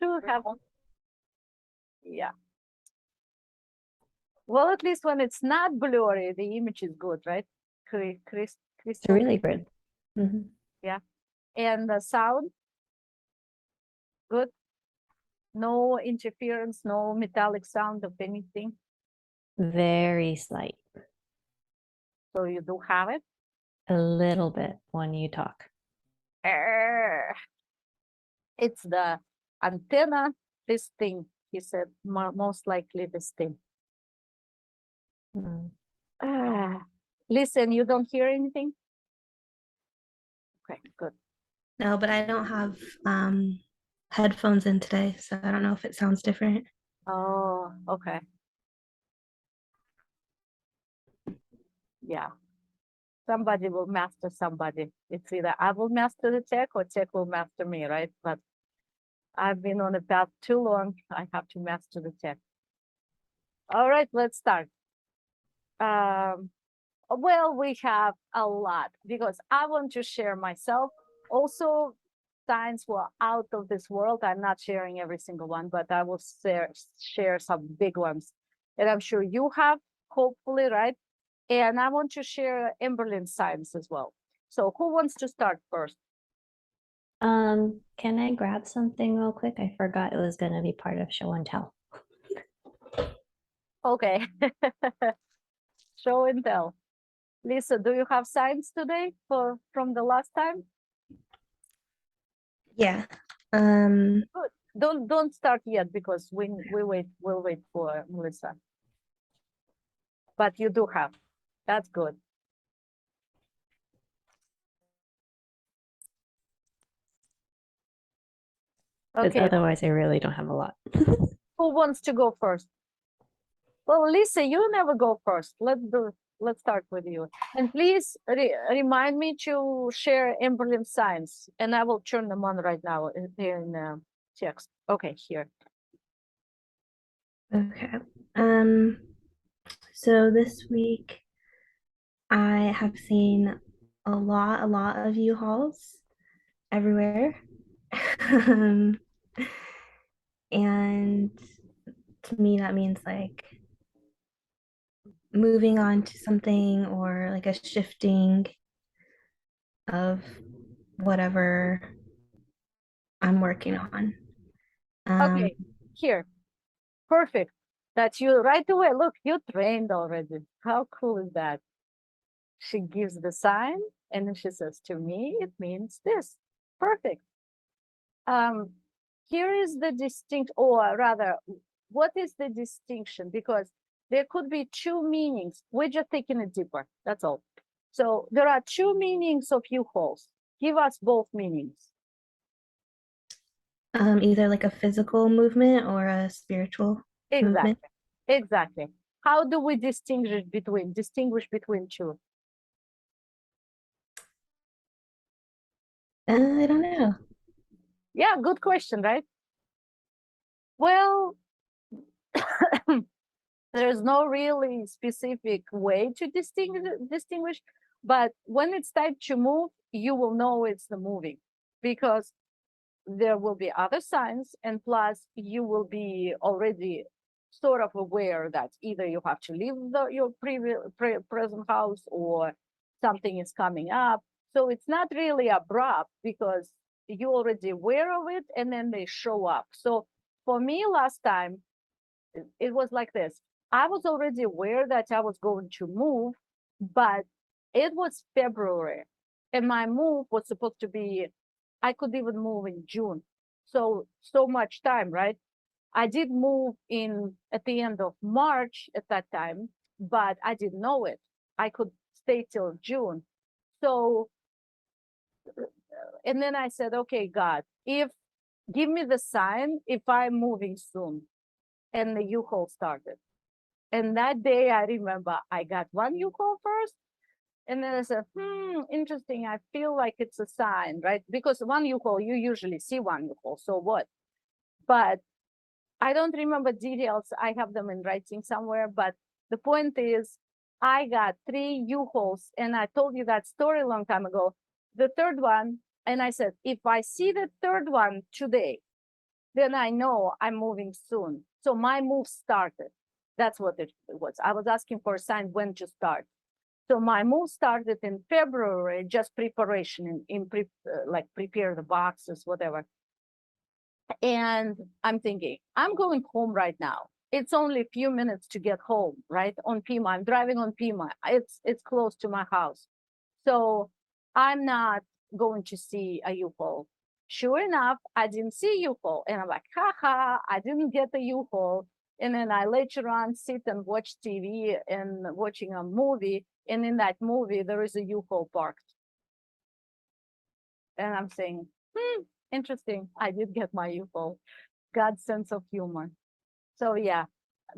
should have. Yeah. Well, at least when it's not blurry, the image is good, right? It's Crystal. really good. Mhm. Yeah. And the sound, good. No interference, no metallic sound of anything. Very slight. So you do have it. A little bit when you talk. It's the antenna, this thing, he said, most likely this thing. Mm. Listen, you don't hear anything? Okay, good. No, but I don't have headphones in today, so I don't know if it sounds different. Oh, okay. Yeah. Somebody will master somebody. It's either I will master the tech or tech will master me, right? But I've been on the path too long. I have to master the tech. All right, let's start. Well, we have a lot because I want to share myself. Also, signs were out of this world. I'm not sharing every single one, but I will share some big ones. And I'm sure you have, hopefully, right? And I want to share Emberlin signs as well. So who wants to start first? Can I grab something real quick? I forgot it was going to be part of show and tell. Okay. Show and tell. Lisa, do you have signs today from the last time? Yeah. Good. Don't start yet because we'll wait for Melissa. But you do have. That's good. Okay. Otherwise, I really don't have a lot. Who wants to go first? Well, Lisa, you never go first. Let's start with you. And please remind me to share Emberlin signs, and I will turn them on right now in text. Okay, here. Okay. So this week I have seen a lot of U-Hauls everywhere. And to me that means like moving on to something or like a shifting of whatever I'm working on. Okay, here. Perfect. That's you right away. Look, you trained already. How cool is that? She gives the sign and then she says, to me, it means this. Perfect. Here is the distinct, or rather, what is the distinction? Because there could be two meanings. We're just taking it deeper. That's all. So there are two meanings of U-Hauls. Give us both meanings. Either like a physical movement or a spiritual Exactly. movement. Exactly. How do we distinguish between two? I don't know. Yeah, good question, right? Well, there's no really specific way to distinguish, but when it's time to move, you will know it's the moving because there will be other signs, and plus you will be already sort of aware that either you have to leave your present house or something is coming up. So it's not really abrupt because you're already aware of it and then they show up. So for me last time, it was like this. I was already aware that I was going to move, but it was February and my move was supposed to be, I could even move in June. So much time, right? I did move in at the end of March at that time, but I didn't know it. I could stay till June. So, and then I said, okay, God, give me the sign if I'm moving soon. And the U-Haul started. And that day I remember I got one U-Haul first. And then I said, interesting. I feel like it's a sign, right? Because one U-Haul, you usually see one U-Haul, so what? But I don't remember details. I have them in writing somewhere. But the point is, I got 3 U-Hauls, and I told you that story a long time ago. The third one, and I said, if I see the third one today, then I know I'm moving soon. So my move started. That's what it was. I was asking for a sign when to start. So my move started in February, just preparation like prepare the boxes, whatever. And I'm thinking, I'm going home right now. It's only a few minutes to get home, right? On Pima, I'm driving on Pima. It's close to my house. So I'm not going to see a U-Haul. Sure enough, I didn't see U-Haul. And I'm like, haha, I didn't get the U-Haul. And then I later on sit and watch TV and watching a movie. And in that movie, there is a U-Haul parked. And I'm saying, interesting. I did get my U-Haul. God's sense of humor. So yeah,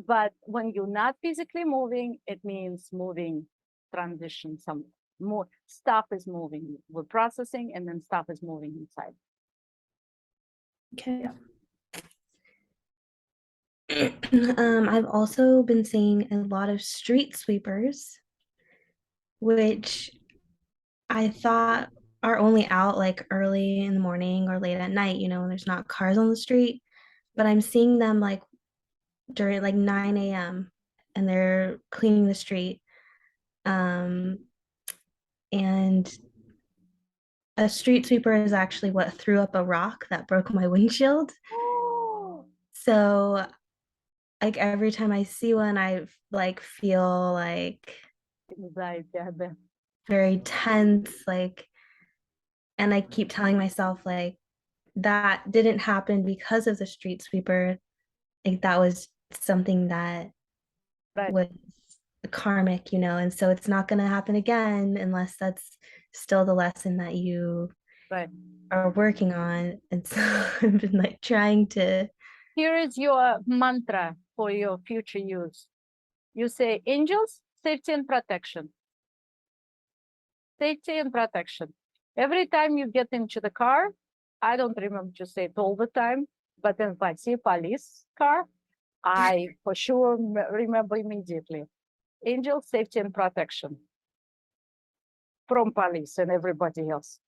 but when you're not physically moving, it means moving transition. Some more stuff is moving. We're processing, and then stuff is moving inside. Okay. I've also been seeing a lot of street sweepers, which I thought are only out like early in the morning or late at night, when there's not cars on the street. But I'm seeing them like during like 9 a.m. and they're cleaning the street. And a street sweeper is actually what threw up a rock that broke my windshield. Oh, So like every time I see one, I like feel like anxiety, I bet. very tense, like, and I keep telling myself like that didn't happen because of the street sweeper. Like that was something that Right. was karmic, and so it's not going to happen again unless that's still the lesson that you Right. are working on. And so I've been like trying to. Here is your mantra for your future use. You say, angels, safety and protection. Safety and protection. Every time you get into the car, I don't remember to say it all the time, but if I see a police car, I for sure remember immediately. Angel, safety and protection from police and everybody else.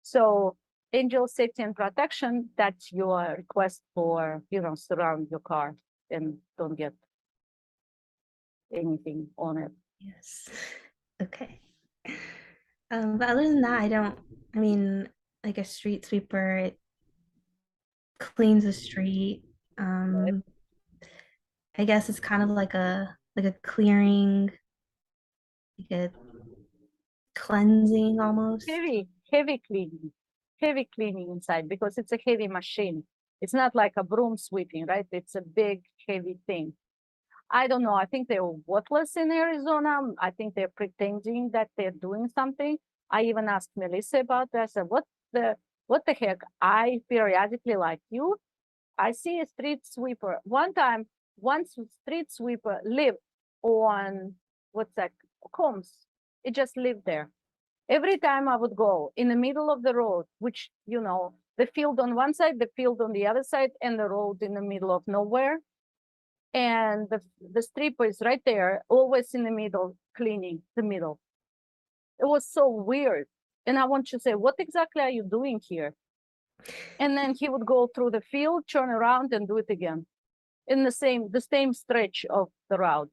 So angel, safety and protection, that's your request for, surround your car and don't get anything on it. Yes. Okay. But other than that, I mean, like a street sweeper, it cleans the street. I guess it's kind of like a clearing, like a cleansing almost. Heavy cleaning inside because it's a heavy machine. It's not like a broom sweeping, right? It's a big, heavy thing. I don't know. I think they're worthless in Arizona. I think they're pretending that they're doing something. I even asked Melissa about that. I said, what the heck? I periodically, like you, I see a street sweeper. One street sweeper lived on, what's that, Combs. It just lived there. Every time I would go in the middle of the road, which, the field on one side, the field on the other side, and the road in the middle of nowhere. And the stripper is right there, always in the middle, cleaning the middle. It was so weird. And I want to say, what exactly are you doing here? And then he would go through the field, turn around and do it again in the same stretch of the route.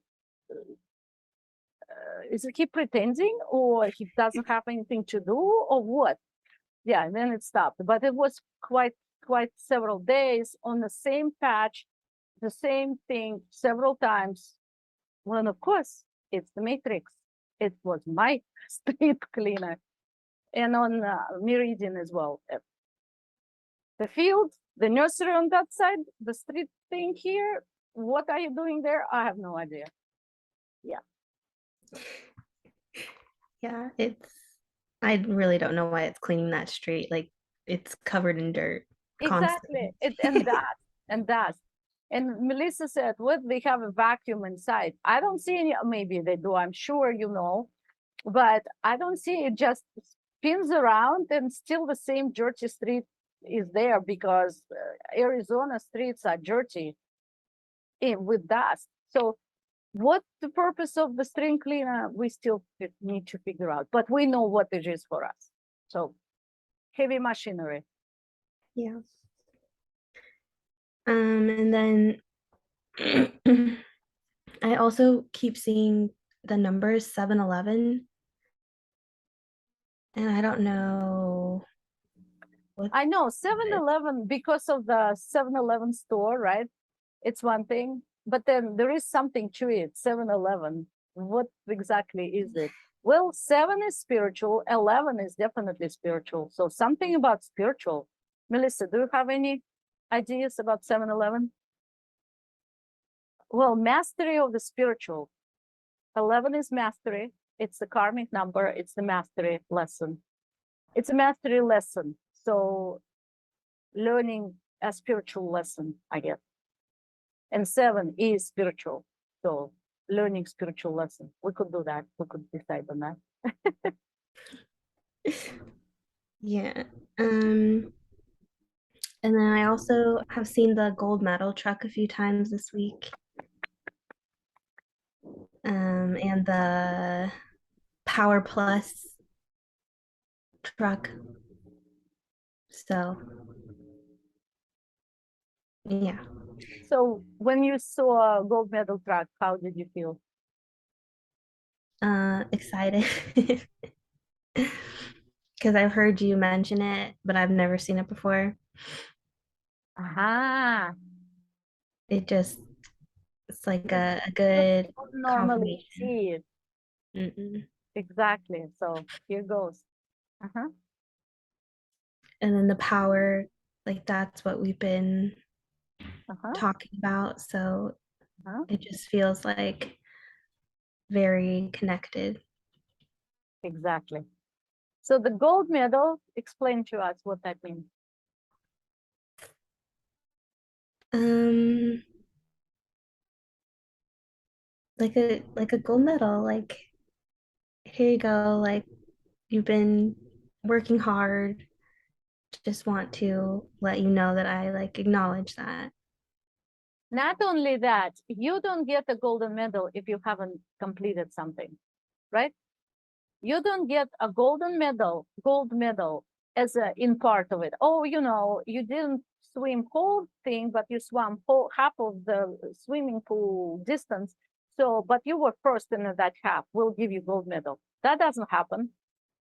Is he pretending, or he doesn't have anything to do, or what? Yeah, and then it stopped. But it was quite several days on the same patch, the same thing several times. Well, of course, it's the Matrix. It was my street cleaner, and on Meridian as well. The field, the nursery on that side, the street thing here. What are you doing there? I have no idea. Yeah. Yeah, I really don't know why it's cleaning that street. Like it's covered in dirt Exactly. constantly. And that. And Melissa said, well, they have a vacuum inside. I don't see any, maybe they do, I'm sure but I don't see it. Just spins around and still the same dirty street is there because Arizona streets are dirty with dust. So what the purpose of the string cleaner, we still need to figure out, but we know what it is for us. So heavy machinery. Yeah. And then I also keep seeing the numbers 7-Eleven, and I don't know what. I know 7-Eleven, because of the 7-Eleven store, right? It's one thing, but then there is something to it. 7-Eleven. What exactly is it? Well, 7 is spiritual, 11 is definitely spiritual. So something about spiritual. Melissa, do you have any ideas about 7-Eleven? Well, mastery of the spiritual. 11 is mastery. It's the karmic number. It's the mastery lesson. It's a mastery lesson. So learning a spiritual lesson, I guess. And 7 is spiritual. So learning spiritual lesson. We could do that. We could decide on that. Yeah. And then I also have seen the gold medal truck a few times this week. And the Power Plus truck. So, yeah. So when you saw a gold medal truck, how did you feel? Excited. Because I've heard you mention it, but I've never seen it before. Aha. It's like a good Don't normally confirmation. see it. Mm-mm. Exactly. So here goes. Uh-huh. And then the power, like that's what we've been Uh-huh. talking about. So Uh-huh. it just feels like very connected. Exactly. So the gold medal, explain to us what that means. Um, like a gold medal, like here you go, like you've been working hard. Just want to let you know that I like acknowledge that. Not only that, you don't get a golden medal if you haven't completed something, right? You don't get a gold medal as a in part of it. Oh, you didn't swim whole thing, but you swam half of the swimming pool distance. So, but you were first in that half. We'll give you gold medal. That doesn't happen.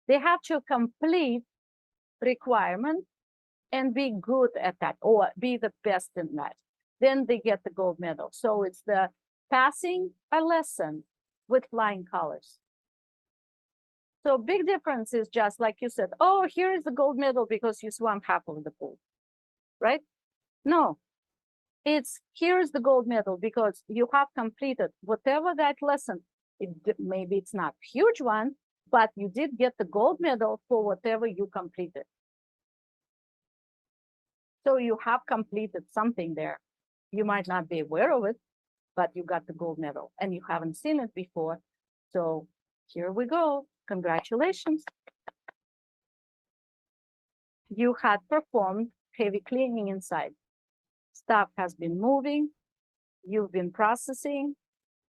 They have to complete requirement and be good at that, or be the best in that. Then they get the gold medal. So it's the passing a lesson with flying colors. So big difference is just like you said, oh, here is the gold medal because you swam half of the pool, right? No, it's here's the gold medal because you have completed whatever that lesson. Maybe it's not a huge one, but you did get the gold medal for whatever you completed. So you have completed something there. You might not be aware of it, but you got the gold medal and you haven't seen it before. So here we go. Congratulations. You had performed heavy cleaning inside. Stuff has been moving, you've been processing,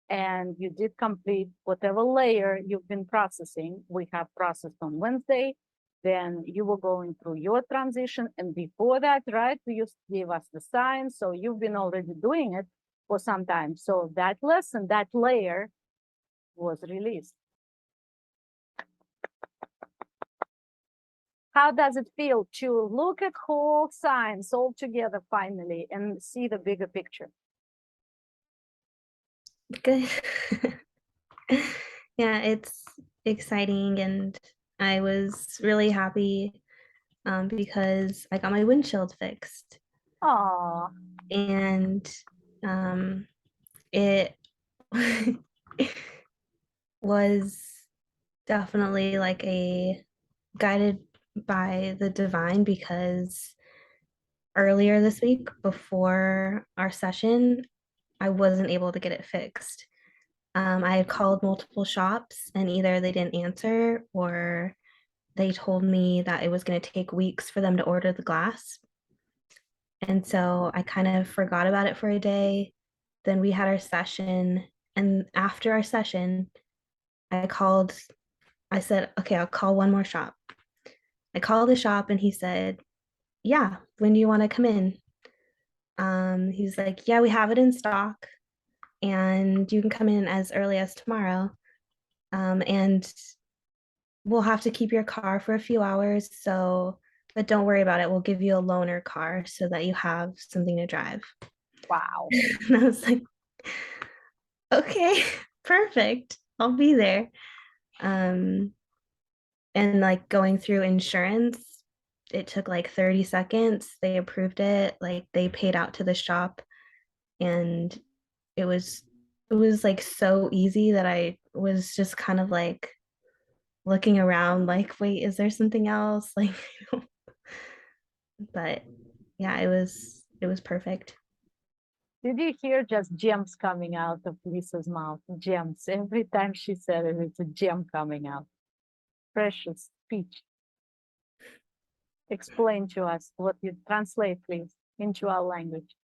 and you did complete whatever layer you've been processing. We have processed on Wednesday. Then you were going through your transition. And before that, right, you gave us the signs. So you've been already doing it for some time. So that lesson, that layer was released. How does it feel to look at whole science all together finally and see the bigger picture? Good. Yeah, it's exciting, and I was really happy because I got my windshield fixed, Oh, and it was definitely like a guided by the divine, because earlier this week before our session, I wasn't able to get it fixed. I had called multiple shops and either they didn't answer or they told me that it was going to take weeks for them to order the glass. And so I kind of forgot about it for a day. Then we had our session. And after our session, I said, okay, I'll call one more shop. I called the shop and he said, yeah, when do you want to come in? He was like, yeah, we have it in stock and you can come in as early as tomorrow. And we'll have to keep your car for a few hours. So, but don't worry about it. We'll give you a loaner car so that you have something to drive. Wow. And I was like, okay, perfect. I'll be there. Um, and like going through insurance, it took like 30 seconds. They approved it, like they paid out to the shop, and it was it was like so easy that I was just kind of like looking around like, wait, is there something else? Like, but yeah, it was perfect. Did you hear just gems coming out of Lisa's mouth? Gems. Every time she said it, it's a gem coming out. Precious speech. Explain to us what you translate, please, into our language.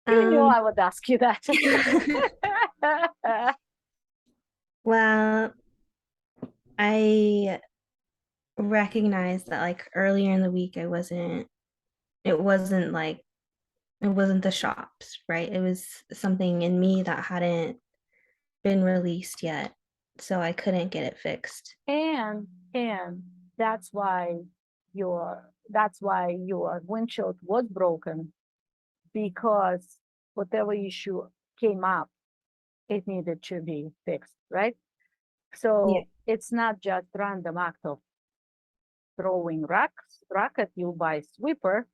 You knew I would ask you that. Well, I recognized that like earlier in the week it wasn't like it wasn't the shops, right? It was something in me that hadn't been released yet. So I couldn't get it fixed. and that's why your windshield was broken, because whatever issue came up, it needed to be fixed, right? So it's not just random act of throwing rock at you by sweeper,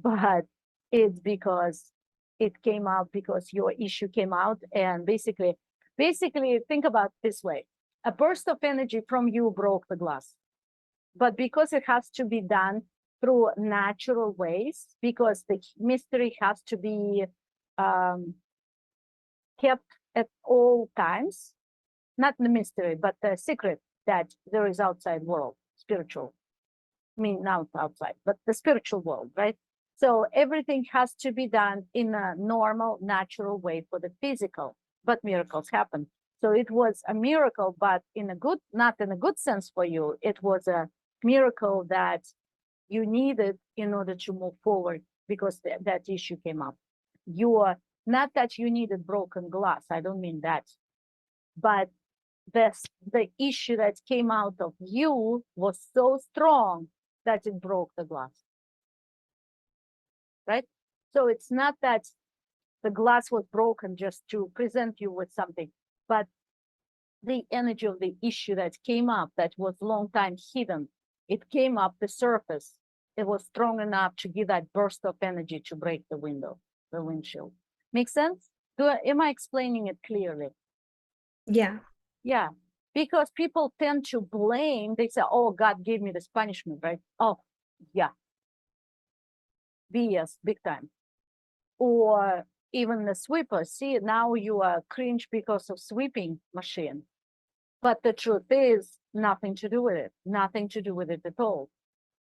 but it's because it came out, because your issue came out. And basically think about this way: a burst of energy from you broke the glass, but because it has to be done through natural ways, because the mystery has to be kept at all times, not the mystery, but the secret that there is outside world, spiritual. I mean, not outside, but the spiritual world, right? So everything has to be done in a normal, natural way for the physical, but miracles happen. So it was a miracle, but in a good, not in a good sense for you. It was a miracle that you needed in order to move forward, because that issue came up. You are not that you needed broken glass. I don't mean that, but the issue that came out of you was so strong that it broke the glass, right? So it's not that the glass was broken just to present you with something, but the energy of the issue that came up, that was long time hidden, it came up the surface. It was strong enough to give that burst of energy to break the windshield. Make sense? Am I explaining it clearly? Yeah. Yeah, because people tend to blame. They say, oh, God gave me this punishment, right? Oh, yeah. BS, big time. Or even the sweeper. See, now you are cringe because of sweeping machine. But the truth is nothing to do with it. Nothing to do with it at all.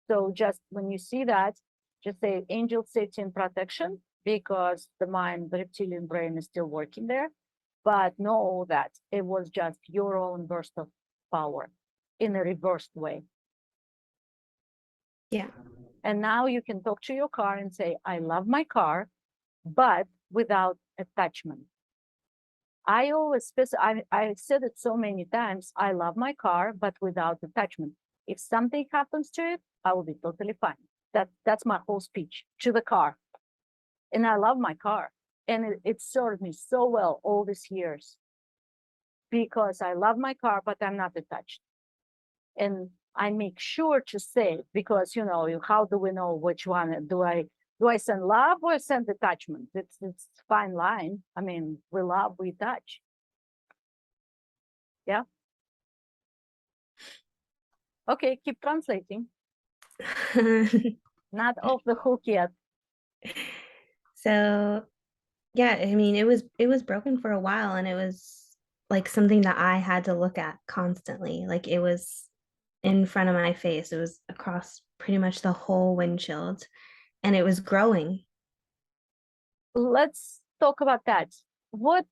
So just when you see that, just say angel safety and protection, because the reptilian brain is still working there. But know that it was just your own burst of power in a reversed way. Yeah. And now you can talk to your car and say, I love my car, but without attachment. I always I said it so many times, I love my car, but without attachment. If something happens to it, I will be totally fine. That's my whole speech to the car. And I love my car. And it served me so well all these years, because I love my car, but I'm not attached. And I make sure to say, because how do we know which one? Do I send love or send attachment? It's fine line. I mean, we love, we touch. Yeah. Okay, keep translating. Not off the hook yet. So yeah, I mean it was broken for a while, and it was like something that I had to look at constantly. Like it was in front of my face. It was across pretty much the whole windshield, and it was growing. Let's talk about that. What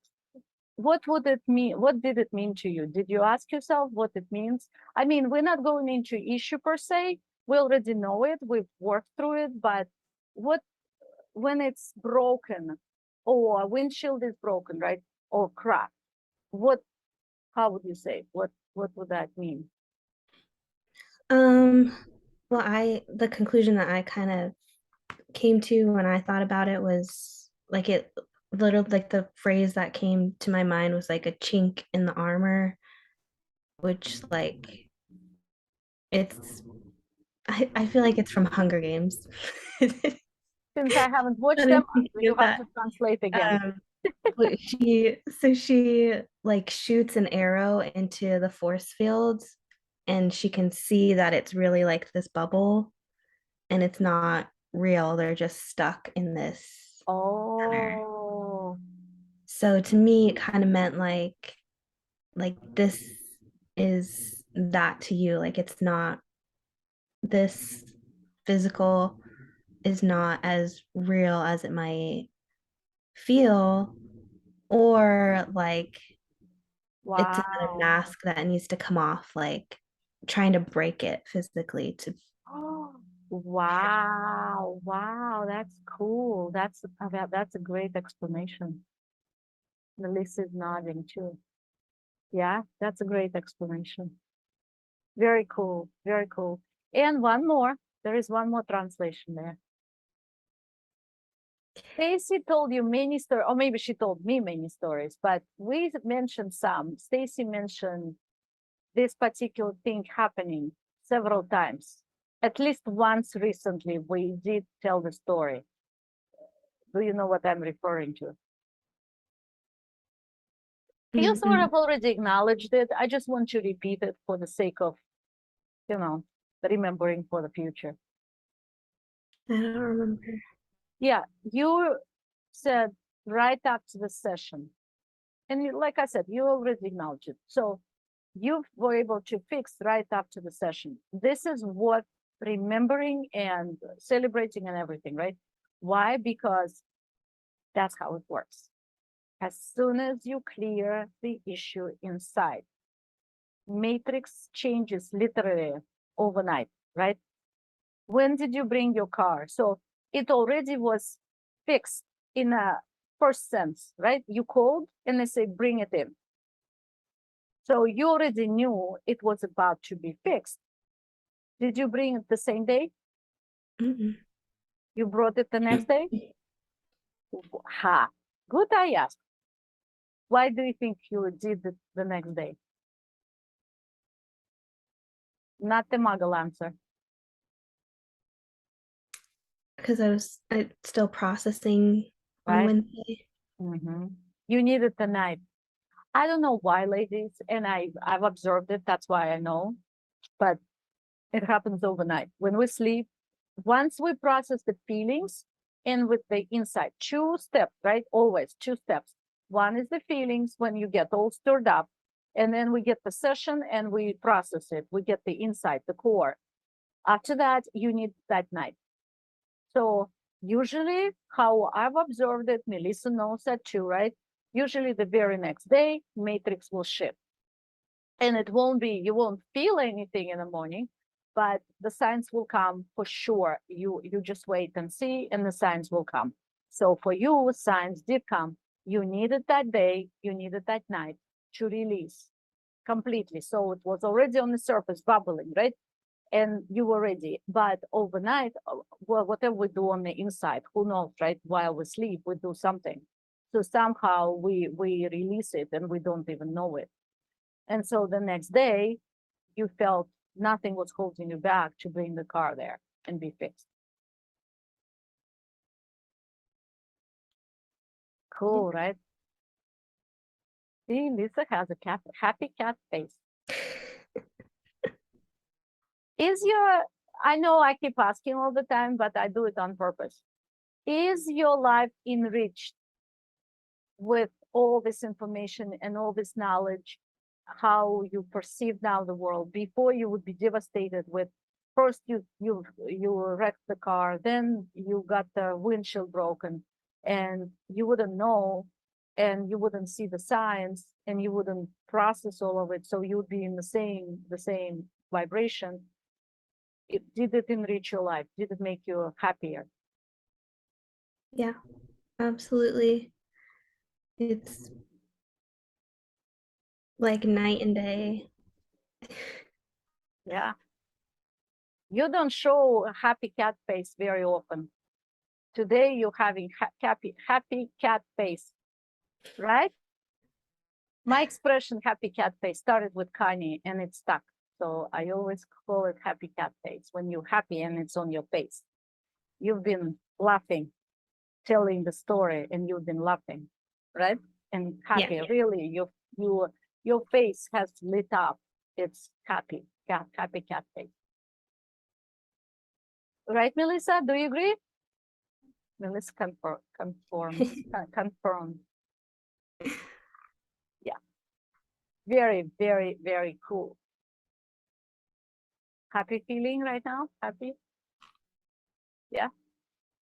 would it mean? What did it mean to you? Did you ask yourself what it means? I mean, we're not going into issue per se. We already know it. We've worked through it, but when it's broken or a windshield is broken, right? Or cracked, how would you say? What would that mean? Um, well, the conclusion that I kind of came to when I thought about it was like it literally like the phrase that came to my mind was like a chink in the armor, which like it's I feel like it's from Hunger Games. Since I haven't watched But them, I'm thinking you of have that. to translate again. But she like shoots an arrow into the force fields and she can see that it's really like this bubble and it's not real. They're just stuck in this center. Oh, So to me, it kind of meant like this is that to you. Like it's not this physical is not as real as it might feel, or like it's another wow. mask that needs to come off, like trying to break it physically to Oh, wow. Wow. That's cool. That's a great explanation. Melissa is nodding too. Yeah, that's a great explanation. Very cool. Very cool. And one more. There is one more translation there. Stacy told you many stories, or maybe she told me many stories, but we mentioned some. Stacy mentioned this particular thing happening several times. At least once recently, we did tell the story. Do you know what I'm referring to? You sort of already acknowledged it. I just want to repeat it for the sake of, you know, remembering for the future. I don't remember. Yeah, you said right after the session, and like I said, you already acknowledged it. So you were able to fix right after the session. This is what remembering and celebrating and everything, right? Why? Because that's how it works. As soon as you clear the issue inside, matrix changes literally overnight, right? When did you bring your car? So it already was fixed in a first sense, right? You called and they say, bring it in. So you already knew it was about to be fixed. Did you bring it the same day? Mm-mm. You brought it the next day? Ha, good I asked. Why do you think you did it the next day? Not the muggle answer. Because I still processing on Right? Wednesday. You needed the night. I don't know why, ladies, and I've observed it. That's why I know, but it happens overnight. When we sleep, once we process the feelings and with the insight, 2 steps, right? Always 2 steps. One is the feelings when you get all stirred up, and then we get the session and we process it. We get the insight, the core. After that, you need that night. So usually how I've observed it, Melissa knows that too, right? Usually the very next day, matrix will shift. And it won't be, you won't feel anything in the morning, but the signs will come for sure. You just wait and see, and the signs will come. So for you, signs did come. You needed that day, you needed that night to release completely. So it was already on the surface bubbling, right? And you were ready. But overnight, well, whatever we do on the inside, who knows, right? While we sleep, we do something. So somehow we release it and we don't even know it. And so the next day, you felt nothing was holding you back to bring the car there and be fixed. Cool, right? See, Lisa has a happy cat face. Is your, I know I keep asking all the time, but I do it on purpose. Is your life enriched with all this information and all this knowledge, how you perceive now the world? Before, you would be devastated with, first you wrecked the car, then you got the windshield broken, and you wouldn't know, and you wouldn't see the signs, and you wouldn't process all of it, so you would be in the same vibration. Did it enrich your life? Did it make you happier? Yeah, absolutely. It's like night and day. Yeah. You don't show a happy cat face very often. Today you're having happy cat face, right? My expression happy cat face started with Kanye and it stuck. So I always call it happy cat face when you're happy and it's on your face. You've been laughing, telling the story, and you've been laughing, right? And Yeah. happy. Really, your face has lit up. It's happy, happy cat face. Right, Melissa? Do you agree? Melissa confirm. Yeah, very, very, very cool. Happy feeling right now? Happy? Yeah.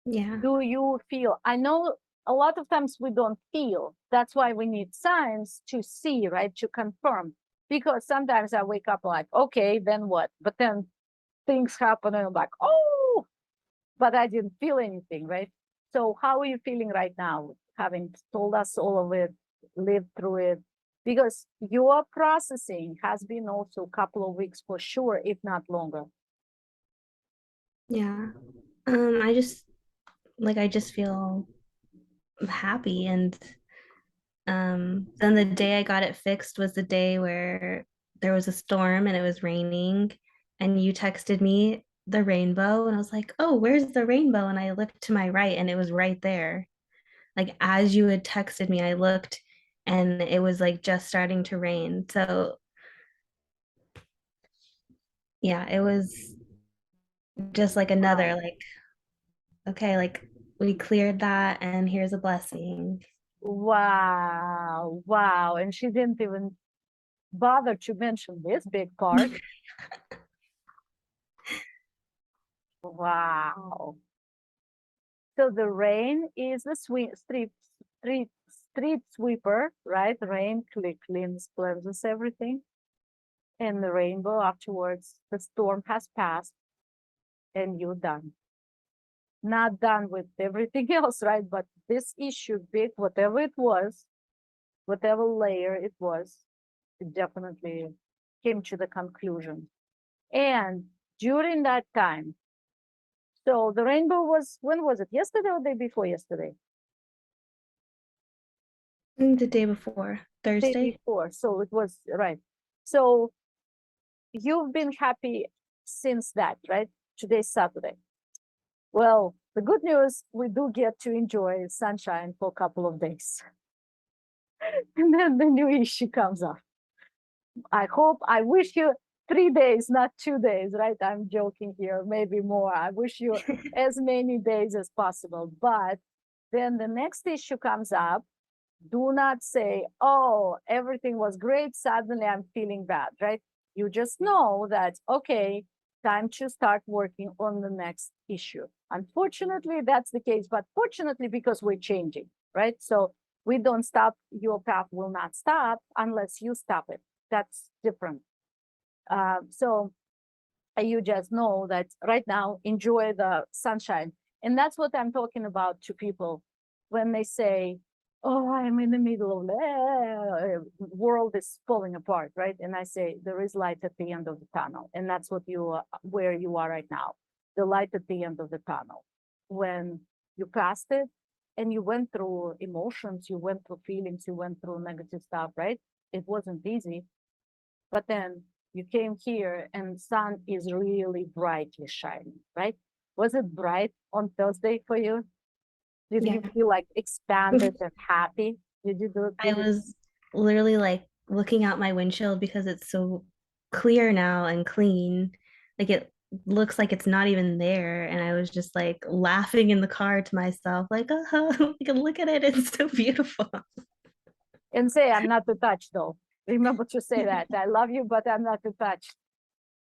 Yeah. Do you feel? I know a lot of times we don't feel. That's why we need signs to see, right? To confirm. Because sometimes I wake up like, okay, then what? But then things happen and I'm like, oh, but I didn't feel anything, right? So how are you feeling right now, having told us all of it, lived through it? Because your processing has been also a couple of weeks for sure, if not longer. Yeah. I just feel happy, and then the day I got it fixed was the day where there was a storm and it was raining, and you texted me the rainbow, and I was like, "Oh, where's the rainbow?" And I looked to my right and it was right there. Like as you had texted me, I looked and it was like just starting to rain. So yeah, it was just like another Wow. like, okay, like we cleared that and here's a blessing. Wow. Wow. And she didn't even bother to mention this big part. Wow. So the rain is the street sweeper, right? Rain cleans, cleanses everything. And the rainbow afterwards, the storm has passed and you're done. Not done with everything else, right? But this issue, big, whatever it was, whatever layer it was, it definitely came to the conclusion. And during that time, so the rainbow was, when was it? Yesterday or the day before yesterday? The day before, Day Thursday. before. So it was, right. So you've been happy since that, right? Today's Saturday. Well, the good news, we do get to enjoy sunshine for a couple of days. And then the new issue comes up. I wish you 3 days, not 2 days, right? I'm joking here, maybe more. I wish you as many days as possible. But then the next issue comes up. Do not say, oh, everything was great. Suddenly I'm feeling bad, right? You just know that, okay, time to start working on the next issue. Unfortunately, that's the case, but fortunately, because we're changing, right? So we don't stop, your path will not stop unless you stop it. That's different. So you just know that right now, enjoy the sunshine. And that's what I'm talking about to people when they say, oh, I'm in the middle of the world is falling apart, right? And I say, there is light at the end of the tunnel. And that's what you are, where you are right now, the light at the end of the tunnel. When you passed it and you went through emotions, you went through feelings, you went through negative stuff, right? It wasn't easy, but then you came here and sun is really brightly shining, right? Was it bright on Thursday for you? Did Yeah. you feel like expanded and happy? Did you do I did it? was literally like looking out my windshield because it's so clear now and clean. Like it looks like it's not even there. And I was just like laughing in the car to myself, like, oh, look at it. It's so beautiful. And say, I'm not too touched though. Remember to say that. I love you, but I'm not too touched.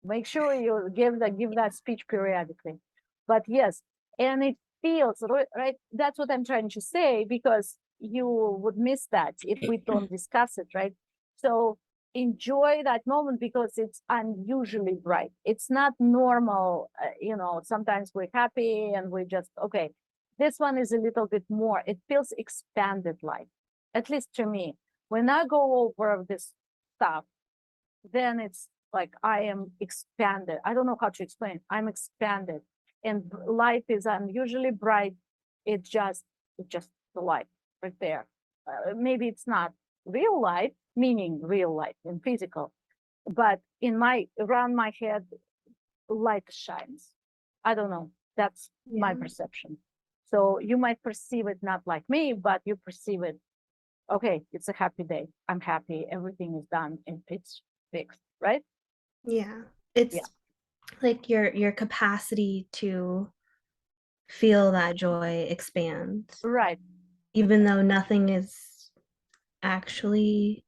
Make sure you give that speech periodically. But yes, and it feels right. That's what I'm trying to say, because you would miss that if we don't discuss it, right? So enjoy that moment because it's unusually bright. It's not normal. Sometimes we're happy and we just okay. This one is a little bit more, it feels expanded life, at least to me. When I go over this stuff, then it's like I am expanded. I don't know how to explain. I'm expanded, and life is unusually bright. It's just the light right there. Maybe it's not real light, meaning real light and physical, but in my around my head, light shines. I don't know. That's my Yeah. perception. So you might perceive it not like me, but you perceive it. Okay, it's a happy day. I'm happy. Everything is done and it's fixed, right? Yeah. It's Yeah. like your capacity to feel that joy expands, Right. even though nothing is actually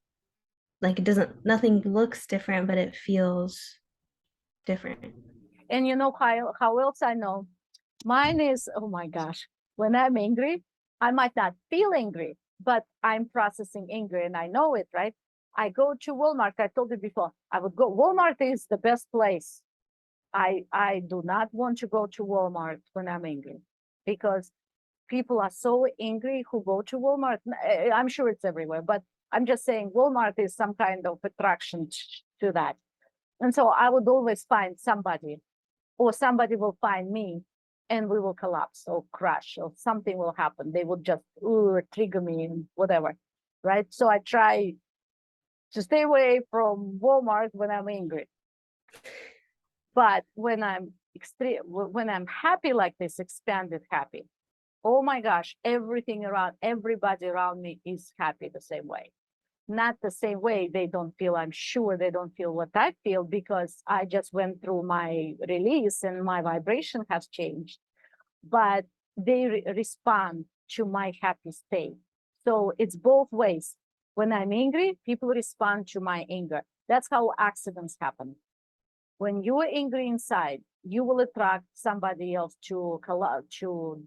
like it doesn't nothing looks different, but it feels different. And you know how else I know? Mine is, oh my gosh, when I'm angry, I might not feel angry, but I'm processing anger and I know it, right? I go to Walmart. I told you before, I would go. Walmart is the best place. I do not want to go to Walmart when I'm angry because people are so angry who go to Walmart. I'm sure it's everywhere, but I'm just saying Walmart is some kind of attraction to that. And so I would always find somebody, or somebody will find me, and we will collapse or crash or something will happen. They will just trigger me and whatever, right? So I try to stay away from Walmart when I'm angry. But when I'm when I'm happy like this, expanded happy, oh my gosh, everything around, everybody around me is happy the same way. Not the same way. They don't feel, I'm sure they don't feel what I feel because I just went through my release and my vibration has changed. But they respond to my happy state. So it's both ways. When I'm angry, people respond to my anger. That's how accidents happen. When you are angry inside, you will attract somebody else to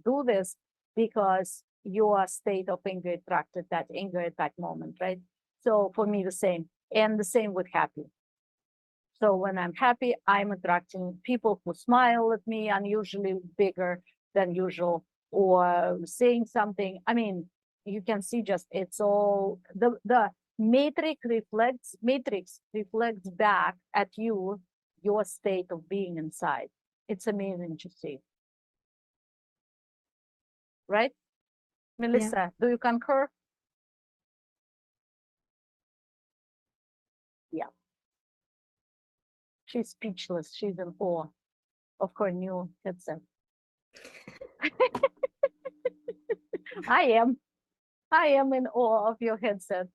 do this because your state of anger attracted that anger at that moment, right? So for me, the same, and the same with happy. So when I'm happy, I'm attracting people who smile at me, unusually bigger than usual, or saying something. I mean, you can see just it's all the matrix reflects back at you your state of being inside. It's amazing to see, right? Melissa, do you concur? Yeah. She's speechless. She's in awe of her new headset. I am. I am in awe of your headset.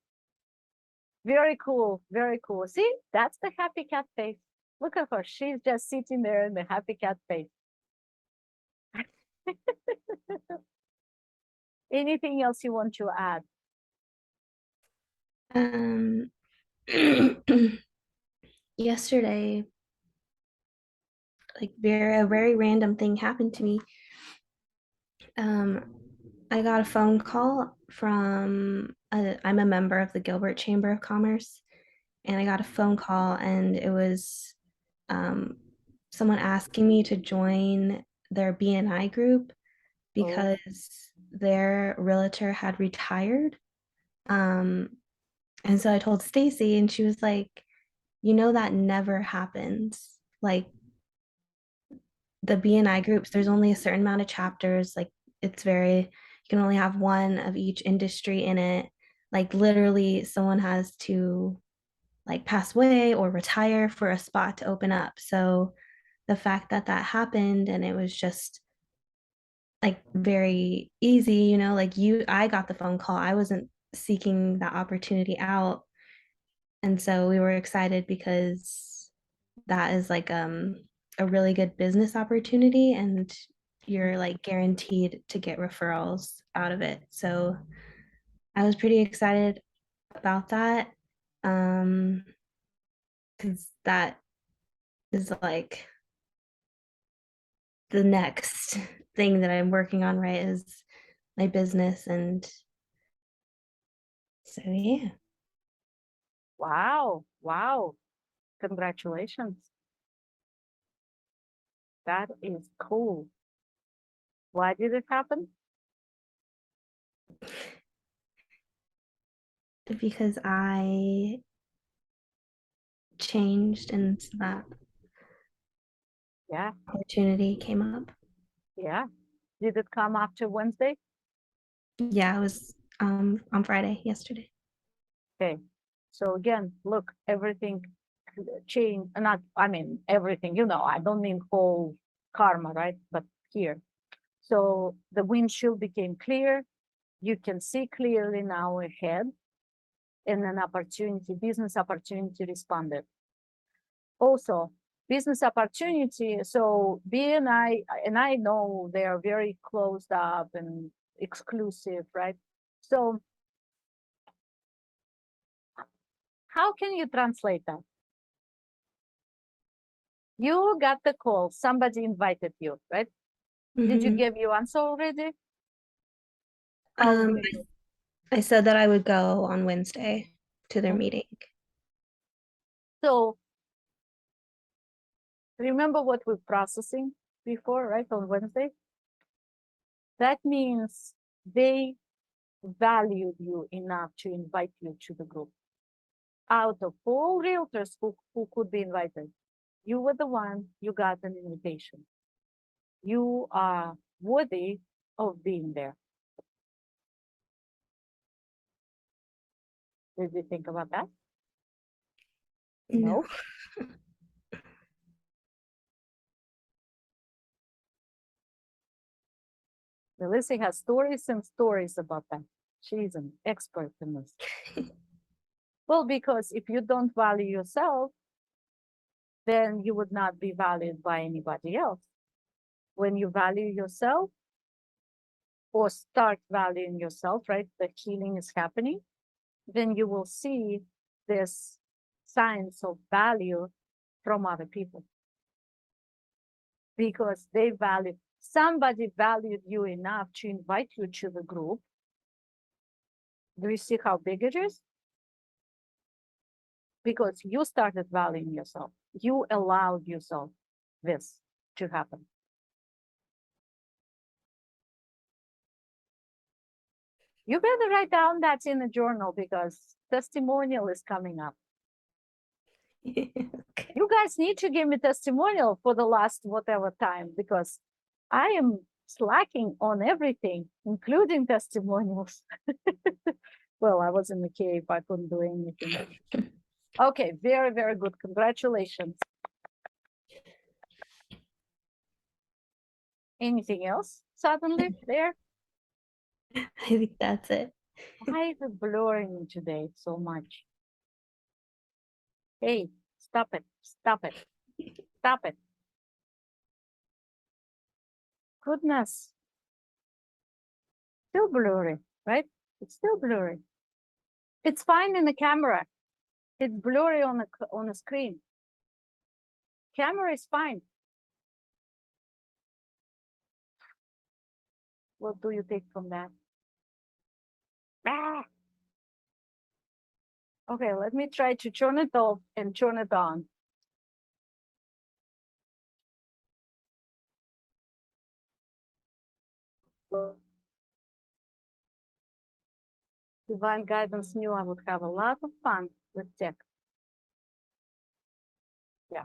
Very cool. Very cool. See, that's the happy cat face. Look at her. She's just sitting there in the happy cat face. Anything else you want to add? Um, yesterday, like a very random thing happened to me. I got a phone call from I'm a member of the Gilbert Chamber of Commerce, and I got a phone call, and it was um, someone asking me to join their BNI group Oh, because their realtor had retired. Um, and so I told Stacy, and she was like, "You know that never happens. Like the BNI groups, there's only a certain amount of chapters. Like it's very, you can only have one of each industry in it. Like literally, someone has to like pass away or retire for a spot to open up. So the fact that that happened and it was just like very easy, like I got the phone call. I wasn't seeking that opportunity out. And so we were excited because that is like a really good business opportunity and you're like guaranteed to get referrals out of it. So I was pretty excited about that. Because that is like the next thing that I'm working on, right? Is my business. And so, yeah. wow. Wow. Congratulations. That is cool. Why did it happen? because I changed and so that Yeah, opportunity came up. yeah. Did it come after Wednesday? Yeah, it was on Friday, yesterday. Okay. So again, look, everything change, not, I mean, everything, I don't mean whole karma, right? But here. So the windshield became clear. You can see clearly now ahead, and an opportunity, business opportunity responded. Also, business opportunity. So and I know they are very closed up and exclusive, right? So how can you translate that? You got the call, somebody invited you, right? Did you Mhm. give your answer already? How Um, do you? I said that I would go on Wednesday to their meeting. So remember what we're processing before, right, on Wednesday? That means they valued you enough to invite you to the group. Out of all realtors who could be invited, you were the one, you got an invitation. You are worthy of being there. Did you think about that? No. Melissa has stories and stories about that. She's an expert in this. Well, because if you don't value yourself, then you would not be valued by anybody else. When you value yourself or start valuing yourself, right, the healing is happening, then you will see this signs of value from other people because somebody valued you enough to invite you to the group. Do you see how big it is? Because you started valuing yourself. You allowed yourself this to happen. You better write down that in a journal because testimonial is coming up. Okay. You guys need to give me testimonial for the last whatever time because I am slacking on everything, including testimonials. Well, I was in the cave, I couldn't do anything. Okay, very, very good. Congratulations. Anything else suddenly there? I think that's it. Why is it blurring today so much? Hey, stop it, stop it, stop it. Goodness. Still blurry, right? It's still blurry. It's fine in the camera. It's blurry on the screen. Camera is fine. What do you take from that? Ah! Okay, let me try to turn it off and turn it on. Divine Guidance knew I would have a lot of fun with tech. Yeah.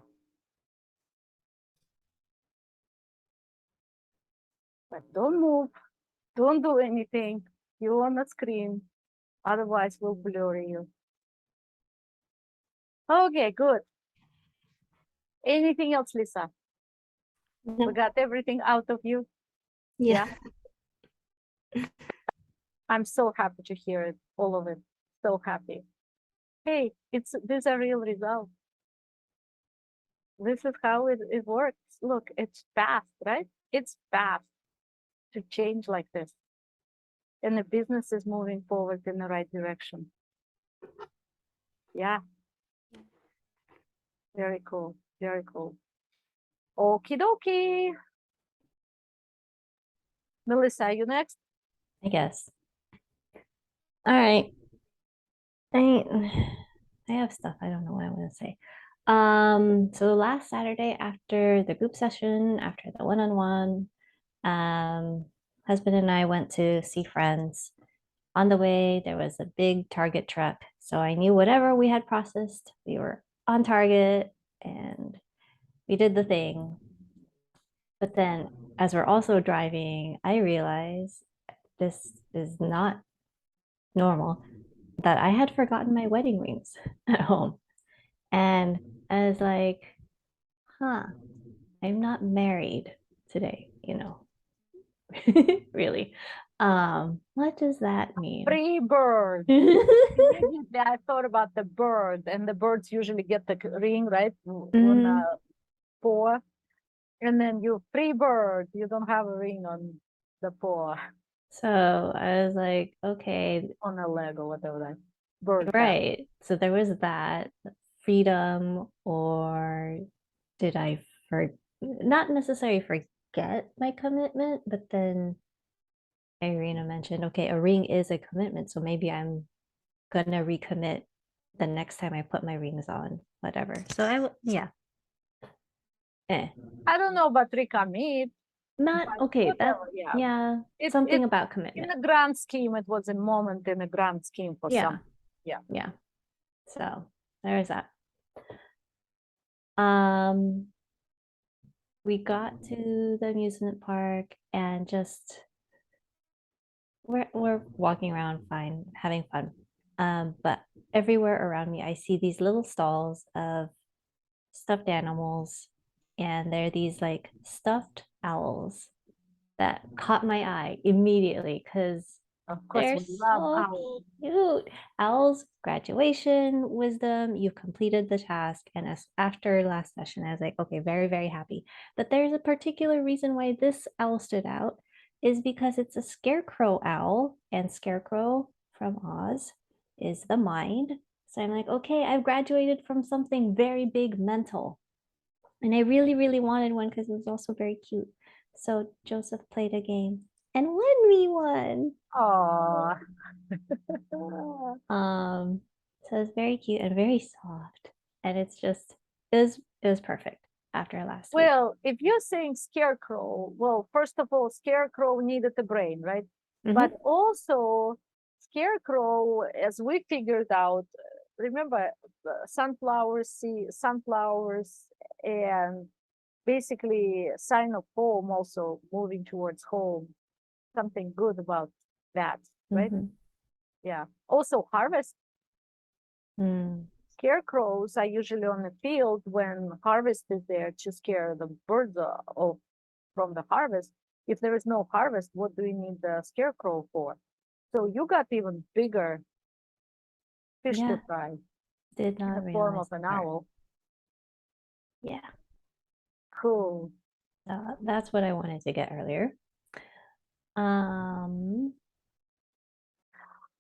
But don't move. Don't do anything. You're on the screen. Otherwise, we'll blur you. Okay, good. Anything else, Lisa? No. We got everything out of you. Yeah. I'm so happy to hear it, all of it. So happy. Hey, these are real results. This is how it works. Look, it's fast, right? It's fast to change like this. And the business is moving forward in the right direction. Yeah. Very cool. Very cool. Okie dokie. Melissa, you next? I guess. All right. I I have stuff. I don't know what I want to say. So last Saturday after the group session, after the one-on-one, husband and I went to see friends. On the way, there was a big Target truck. So I knew whatever we had processed, we were on target and we did the thing. But then as we're also driving, I realized this is not normal, that I had forgotten my wedding rings at home. And I was like, huh, I'm not married today, really. What does that mean? Free bird. Immediately I thought about the bird, and the birds usually get the ring, right? On the paw. And then you free bird, you don't have a ring on the paw, So I was like, okay, on a leg or whatever that bird has. right. So there was that freedom, or did I not necessarily forget my commitment, but then Irina mentioned, okay, a ring is a commitment, so maybe I'm gonna recommit the next time I put my rings on, whatever. So yeah. I don't know about recommit. Not but okay. That whatever, yeah. yeah, It- something it- about In commitment. the grand scheme, it was a moment in the grand scheme for Yeah. some. Yeah. Yeah. So there's that. Um, we got to the amusement park and just we're walking around fine, having fun. But everywhere around me, I see these little stalls of stuffed animals, and they're these like stuffed owls that caught my eye immediately because Of course, they're we love so owls. cute. Owls, graduation, wisdom, you've completed the task. And after last session, I was like, okay, very, very happy. But there's a particular reason why this owl stood out is because it's a scarecrow owl, and scarecrow from Oz is the mind. So I'm like, okay, I've graduated from something very big mental. And I really, really wanted one because it was also very cute. So Joseph played a game and when we won. Oh, So it's very cute and very soft. And it's just it was perfect after last week. well, if you're saying scarecrow, well, first of all, scarecrow needed a brain, right? But also, scarecrow, as we figured out, remember, sunflowers, and basically sign of home, also moving towards home. Something good about that, right? Mhm. Yeah. Also, harvest. Mm. Scarecrows are usually on the field when harvest is there to scare the birds off from the harvest. If there is no harvest, what do you need the scarecrow for? So you got even bigger fish Yeah, to fry did in not the form realize of an that part. owl. Yeah, Cool. that's what I wanted to get earlier.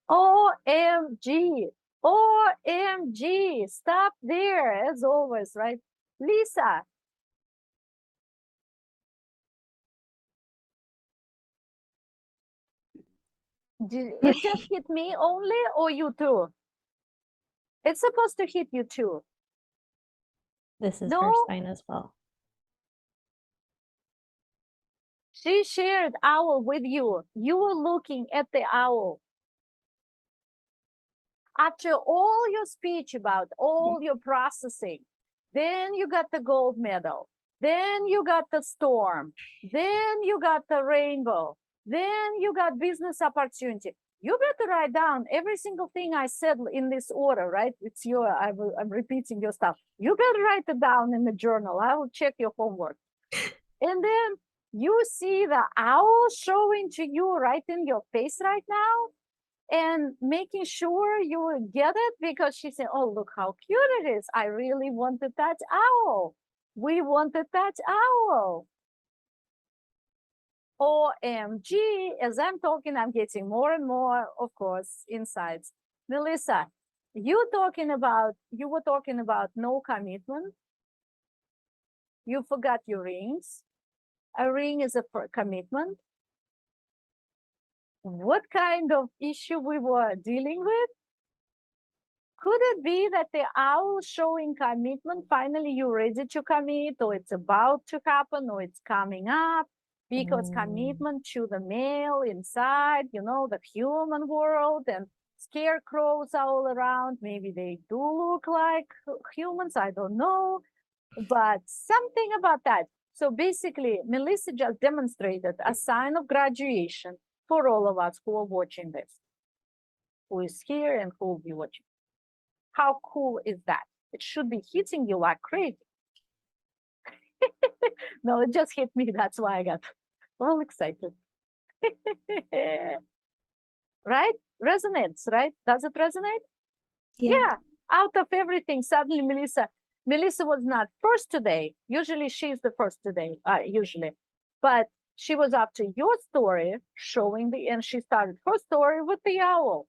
OMG. OMG. Stop there, as always, right? Lisa. It just hit me only, or you too? It's supposed to hit you too. This is her No, sign as well. she shared owl with you. You were looking at the owl. After all your speech about all your processing, then you got the gold medal. Then you got the storm. Then you got the rainbow. Then you got business opportunity. You better write down every single thing I said in this order, right? It's your, I'm repeating your stuff. You better write it down in the journal. I will check your homework. And then you see the owl showing to you right in your face right now and making sure you will get it because she said, oh, look how cute it is. I really wanted that owl. We wanted that owl. OMG, as I'm talking, I'm getting more and more, of course, insights. Melissa, you were talking about no commitment. You forgot your rings. A ring is a commitment. What kind of issue we were dealing with? Could it be that the owl showing commitment, finally you're ready to commit, or it's about to happen, or it's coming up? because Mm. commitment to the male inside, the human world, and scarecrows all around. Maybe they do look like humans, I don't know, but something about that. So basically, Melissa just demonstrated a sign of graduation for all of us who are watching this, who is here and who will be watching. How cool is that? It should be hitting you like crazy. No, it just hit me. That's why I got all excited. Right? Resonates, right? Does it resonate? Yeah. Out of everything, suddenly Melissa was not first today. Usually she's the first today, usually. But she was after your story, and she started her story with the owl.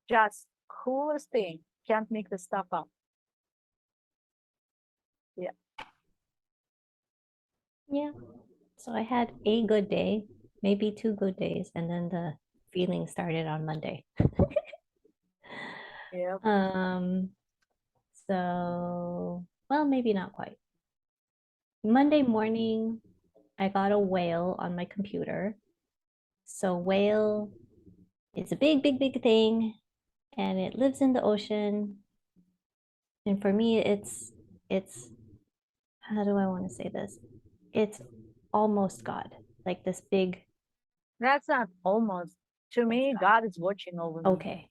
Just coolest thing. Can't make this stuff up. Yeah. So I had a good day, maybe 2 good days, and then the feeling started on Monday. Yeah. So, well, maybe not quite. Monday morning, I got a whale on my computer. So whale is a big, big, big thing, and it lives in the ocean. And for me, it's how do I want to say this? It's almost God, like this big. That's not almost. To me, God is watching over me. Okay.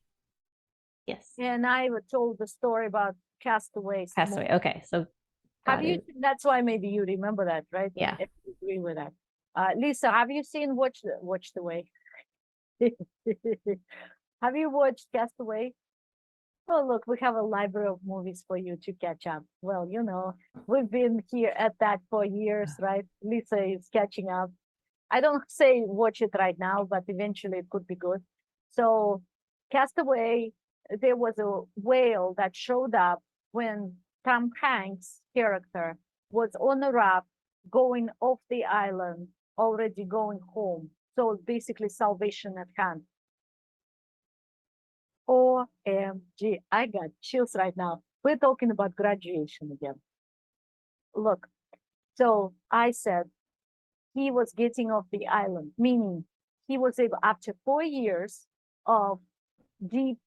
Yes. And I told the story about castaways. Castaway. Okay. So Have God you? is, That's why maybe you remember that, right? yeah. If you agree with that. Lisa, have you seen Watch the Way? Have you watched Castaway? Oh, look, we have a library of movies for you to catch up. Well, we've been here at that for years, right? Lisa is catching up. I don't say watch it right now, but eventually it could be good. So, Castaway, there was a whale that showed up when Tom Hanks' character was on a raft going off the island, already going home. So basically, salvation at hand. OMG, I got chills right now. We're talking about graduation again. Look, so I said he was getting off the island, meaning he was able, after 4 years of deep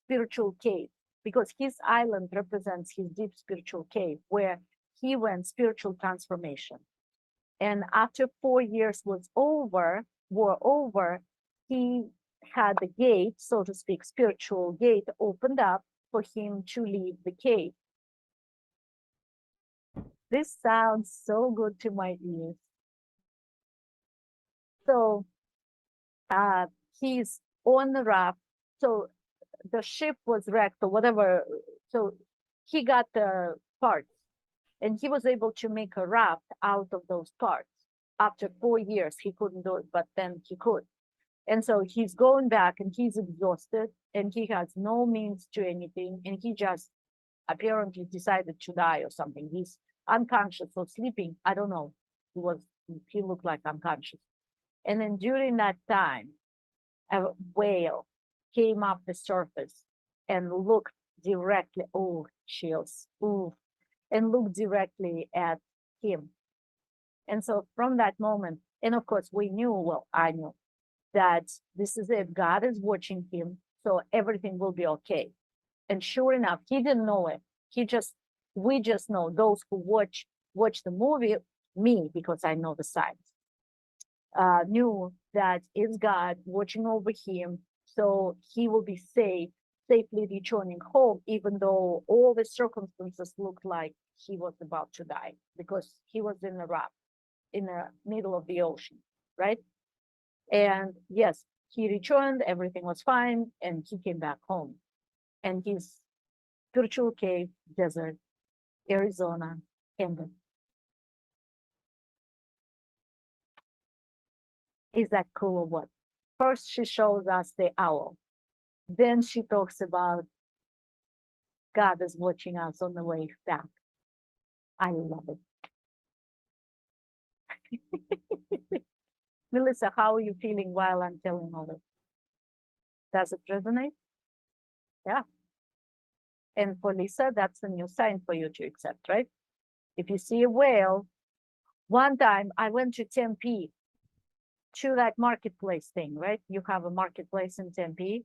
spiritual cave, because his island represents his deep spiritual cave where he went spiritual transformation. And after 4 years were over, he had the gate, so to speak, spiritual gate opened up for him to leave the cave. This sounds so good to my ears. So he's on the raft. So the ship was wrecked or whatever. So he got the parts and he was able to make a raft out of those parts. After 4 years, he couldn't do it, but then he could. And so he's going back and he's exhausted and he has no means to anything. And he just apparently decided to die or something. He's unconscious or sleeping. I don't know. He looked like unconscious. And then during that time, a whale came up the surface and looked directly, oh, chills, ooh, and looked directly at him. And so from that moment, and of course we knew, well, I knew that this is it. God is watching him, so everything will be okay. And sure enough, he didn't know it. We just know, those who watch the movie, me, because I know the signs, knew that it's God watching over him, so he will be safely returning home, even though all the circumstances looked like he was about to die because he was in a raft in the middle of the ocean, right? And yes, he returned, everything was fine, and he came back home. And his spiritual cave, desert, Arizona, ended. Is that cool or what? First, she shows us the owl. Then she talks about God is watching us on the way back. I love it. Melissa, how are you feeling while I'm telling all this? Does it resonate? Yeah. And for Lisa, that's a new sign for you to accept, right? If you see a whale, One time I went to Tempe to that marketplace thing, right? You have a marketplace in Tempe.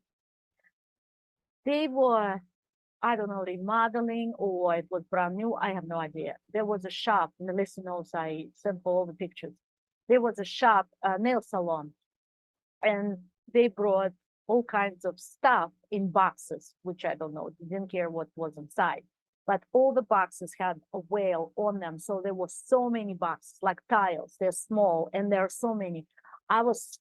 They were, I don't know, remodeling or it was brand new. I have no idea. There was a shop. Melissa knows I sent all the pictures. There was a shop, a nail salon, and they brought all kinds of stuff in boxes, which I don't know. They didn't care what was inside, but all the boxes had a whale on them. So there were so many boxes, like tiles. They're small, and there are so many. I was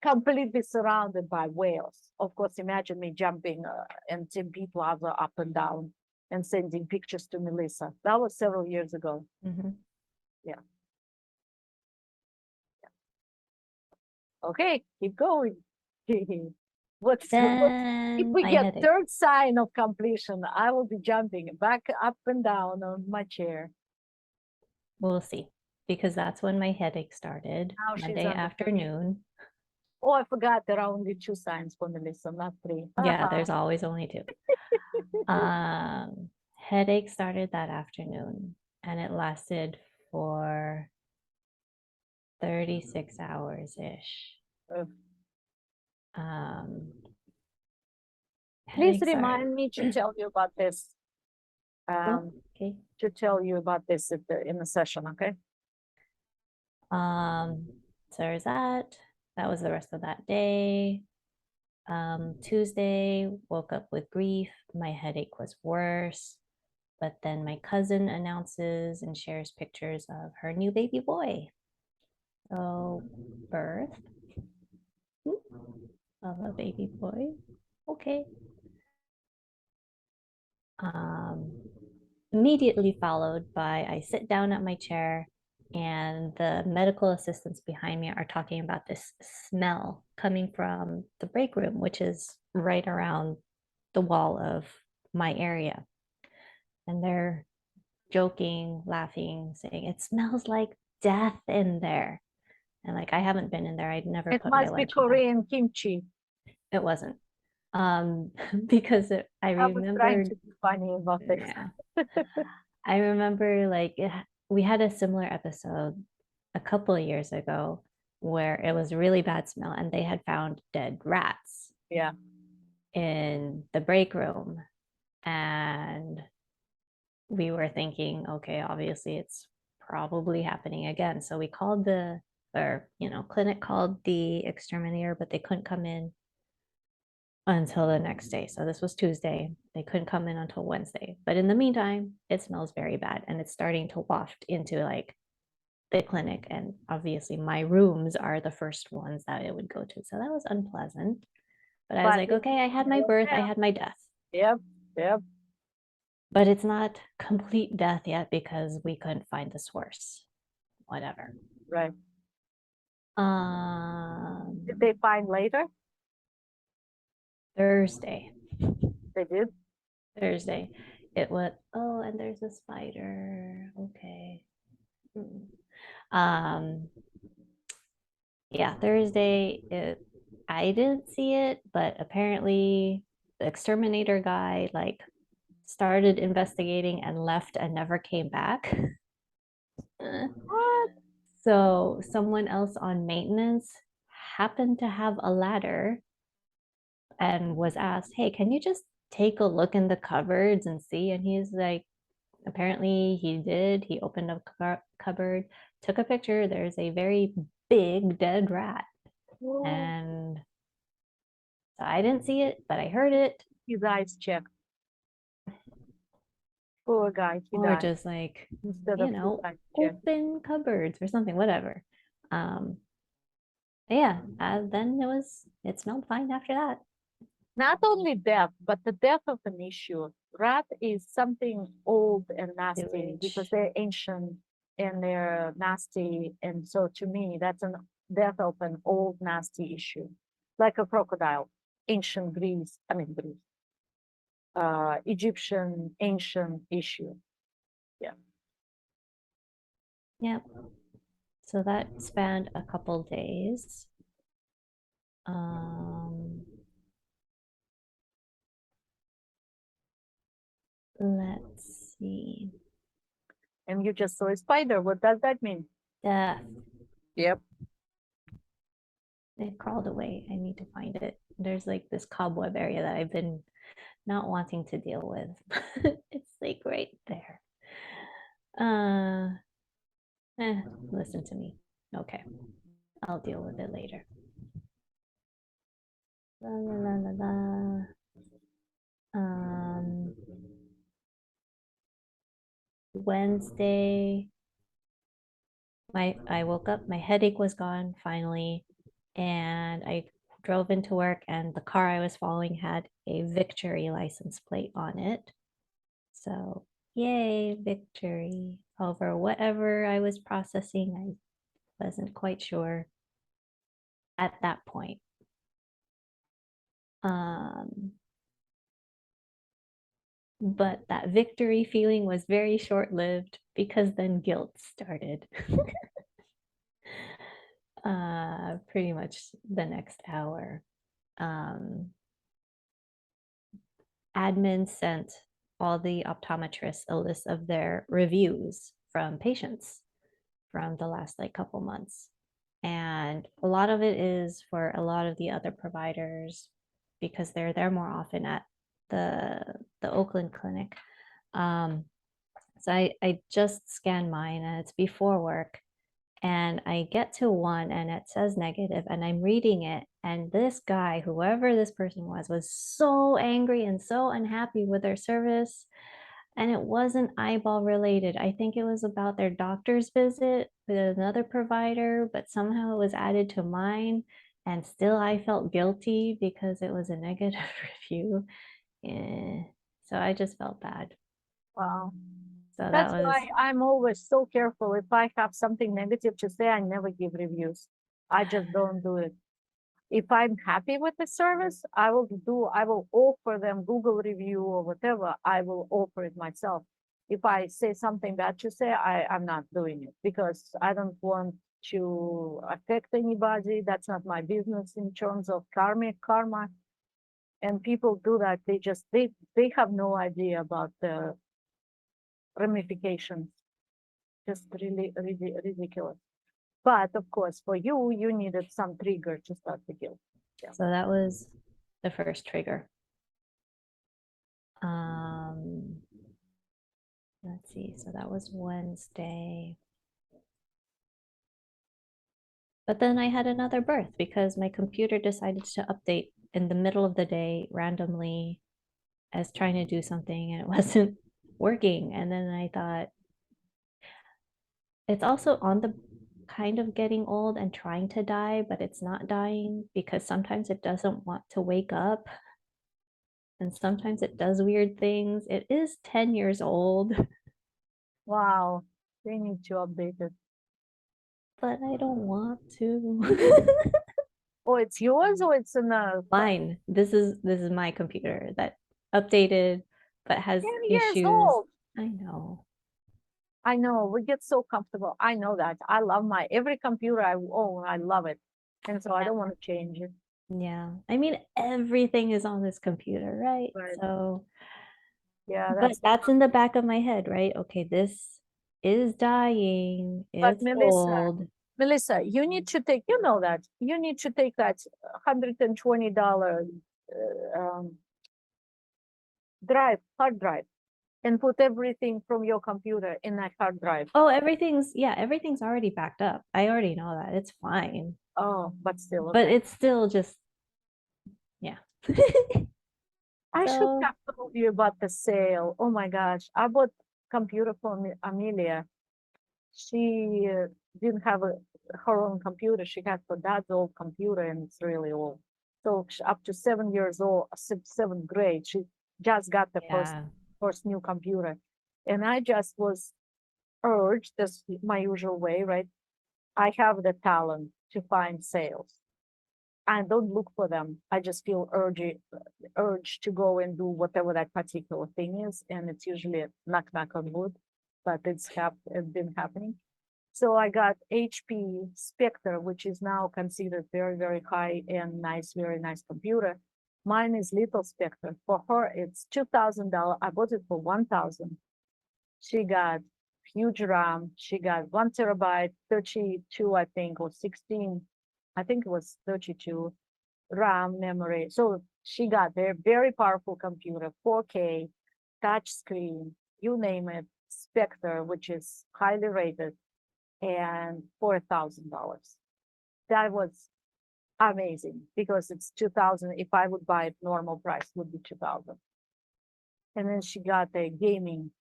completely surrounded by whales. Of course, imagine me jumping and Tempe Plaza up and down and sending pictures to Melissa. That was several years ago. Mhm. Okay, keep going. What's if Then we my get headache. third sign of completion? I will be jumping back up and down on my chair. We'll see, because that's when my headache started, Now she's Monday on the third. afternoon. Oh, I forgot there are only 2 signs for Melissa, not 3. Yeah, there's always only 2. Headache started that afternoon and it lasted for 36 hours-ish. Ugh. Please Headache started. remind me to tell you about this. Oh, okay. To tell you about this in the session, okay? So there's that. That was the rest of that day. Tuesday, woke up with grief. My headache was worse. But then my cousin announces and shares pictures of her new baby boy. So, birth of a baby boy. Okay. Immediately followed by I sit down at my chair and the medical assistants behind me are talking about this smell coming from the break room, which is right around the wall of my area. And they're joking, laughing, saying, it smells like death in there. And like, I haven't been in there. I'd never It put my must be lunch in there. Korean kimchi. It wasn't. Because I I was trying remembered, to be funny about this. yeah. I remember like we had a similar episode a couple of years ago where it was a really bad smell and they had found dead rats Yeah. in the break room. And we were thinking, okay, obviously it's probably happening again. So we called clinic called the exterminator, but they couldn't come in until the next day. So this was Tuesday. They couldn't come in until Wednesday. But in the meantime, it smells very bad and it's starting to waft into like the clinic. And obviously, my rooms are the first ones that it would go to. So that was unpleasant. But I was like, okay, I had my birth, I had my death. Yep. Yep. But it's not complete death yet because we couldn't find the source. Whatever. Right. Did they find later? Thursday. They did. Thursday. It was, oh, and there's a spider. Okay. Yeah, Thursday, I didn't see it, but apparently the exterminator guy like started investigating and left and never came back. What? So someone else on maintenance happened to have a ladder and was asked, hey, can you just take a look in the cupboards and see? And he's like, apparently he did. He opened up a cupboard, took a picture. There's a very big dead rat. Oh, And so I didn't see it, but I heard it. his eyes checked. Poor guy. He Or died just like, instead you of know, his eyes checked. open cupboards or something, whatever. Yeah, then it smelled fine after that. Not only death, but the death of an issue. Rat is something old and nasty because Sewage. they're ancient and they're nasty. And so to me, that's a death of an old nasty issue. Like a crocodile, ancient Greece, Egyptian ancient issue. Yep. So that spanned a couple days. Let's see. And you just saw a spider. What does that mean? Yeah, Yep. it crawled away. I need to find it. There's like this cobweb area that I've been not wanting to deal with. It's like right there. Uh, Listen to me. Okay, I'll deal with it later. La la la la la. Um, Wednesday, I woke up, my headache was gone finally, and I drove into work, and the car I was following had a Victory license plate on it. So, yay, victory over whatever I was processing. I wasn't quite sure at that point. But that victory feeling was very short-lived because then guilt started. Pretty much the next hour. Admin sent all the optometrists a list of their reviews from patients from the last like couple months. And a lot of it is for a lot of the other providers because they're there more often at the Oakland clinic. So I just scanned mine and it's before work. And I get to one and it says negative, and I'm reading it. And this guy, whoever this person was so angry and so unhappy with their service. And it wasn't eyeball related. I think it was about their doctor's visit with another provider, but somehow it was added to mine. And still, I felt guilty because it was a negative review. Yeah. So I just felt bad. Wow. So that That's was, why I'm always so careful. If I have something negative to say, I never give reviews. I just don't do it. If I'm happy with the service, I will offer them Google review or whatever. I will offer it myself. If I say something bad to say, I'm not doing it because I don't want to affect anybody. That's not my business in terms of karma. And people do that. They have no idea about the ramifications. Just really ridiculous. But of course, for you, you needed some trigger to start the guilt. so that was the first trigger. Let's see. So that was Wednesday. But then I had another birth because my computer decided to update in the middle of the day randomly as trying to do something and it wasn't working. And then I thought it's also on the kind of getting old and trying to die, but it's not dying because sometimes it doesn't want to wake up. And sometimes it does weird things. It is 10 years old, Wow, they need to update it. but I don't want to. Oh, it's yours or it's in a Mine. This is my computer that updated but has 10 years issues. old. I know. I know, we get so comfortable. I know that. I love my every computer I own, I love it. And so I don't want to change it. Yeah. I mean, everything is on this computer, right? Right. So, Yeah, but that's in the back of my head, right? Okay, this is dying. but It's old. Melissa, you need to take, you know that, you need to take that $120 hard drive, and put everything from your computer in that hard drive. Oh, everything's already backed up. I already know that. It's fine. Oh, but still, But okay. it's still just, yeah. I should So, have told you about the sale. Oh my gosh, I bought computer for Amelia. She didn't have her own computer. She had her dad's old computer, and it's really old. So up to 7 years old, seventh grade, she just got the yeah. first new computer, and I just was urged, that's my usual way, right? I have the talent to find sales. I don't look for them. I just feel urge to go and do whatever that particular thing is, and it's usually a knock on wood, but it's been happening. So I got HP Spectre, which is now considered very high and nice, very nice computer. Mine is little Spectre. For her, it's $2,000. I bought it for $1,000. She got huge RAM. She got 1 TB, 32, I think, or 16. I think it was 32 RAM memory. So she got a very powerful computer, 4K, touch screen, you name it, Spectre, which is highly rated, and $4,000. That was amazing because it's 2000. If I would buy it, normal price would be 2000. And then she got a gaming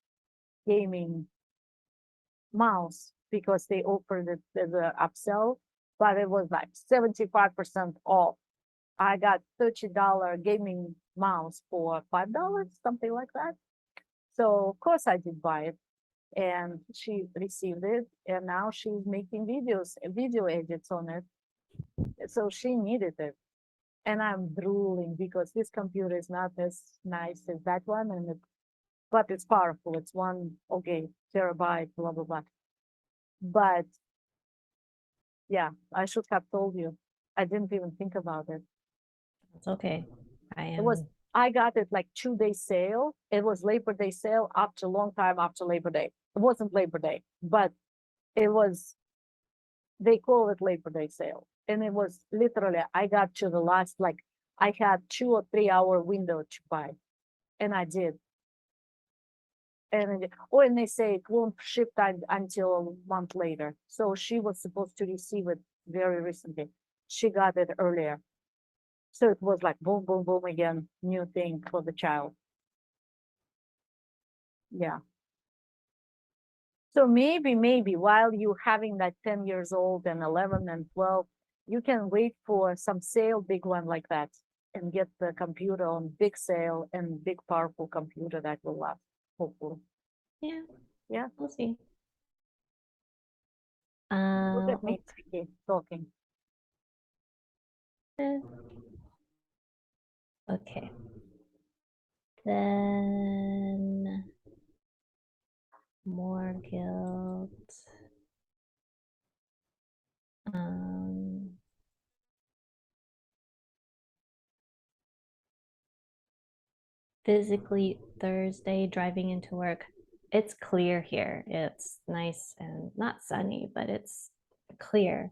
mouse because they offered it as an upsell, but it was like 75% off. I got $30 gaming mouse for $5, something like that. So of course I did buy it, and she received it, and now she's making video edits on it. So she needed it. And I'm drooling because this computer is not as nice as that one, but it's powerful. It's 1 TB, blah blah blah. But yeah, I should have told you. I didn't even think about it. It's okay. I got it like 2 day sale. It was Labor Day sale after a long time after Labor Day. It wasn't Labor Day, but it was, they call it Labor Day sale. And it was literally, I got to the last, like I had 2 or 3 hour window to buy. And I did. And they say it won't ship until a month later. So she was supposed to receive it very recently. She got it earlier. So it was like boom, boom, boom again, new thing for the child. Yeah. So maybe while you're having that 10 years old and 11 and 12, you can wait for some sale, big one like that, and get the computer on big sale and big powerful computer that will last, hopefully. Yeah. Yeah. We'll see. Look at me talking. Okay. Then more guilt. Physically Thursday driving into work. It's clear here. It's nice and not sunny, but it's clear.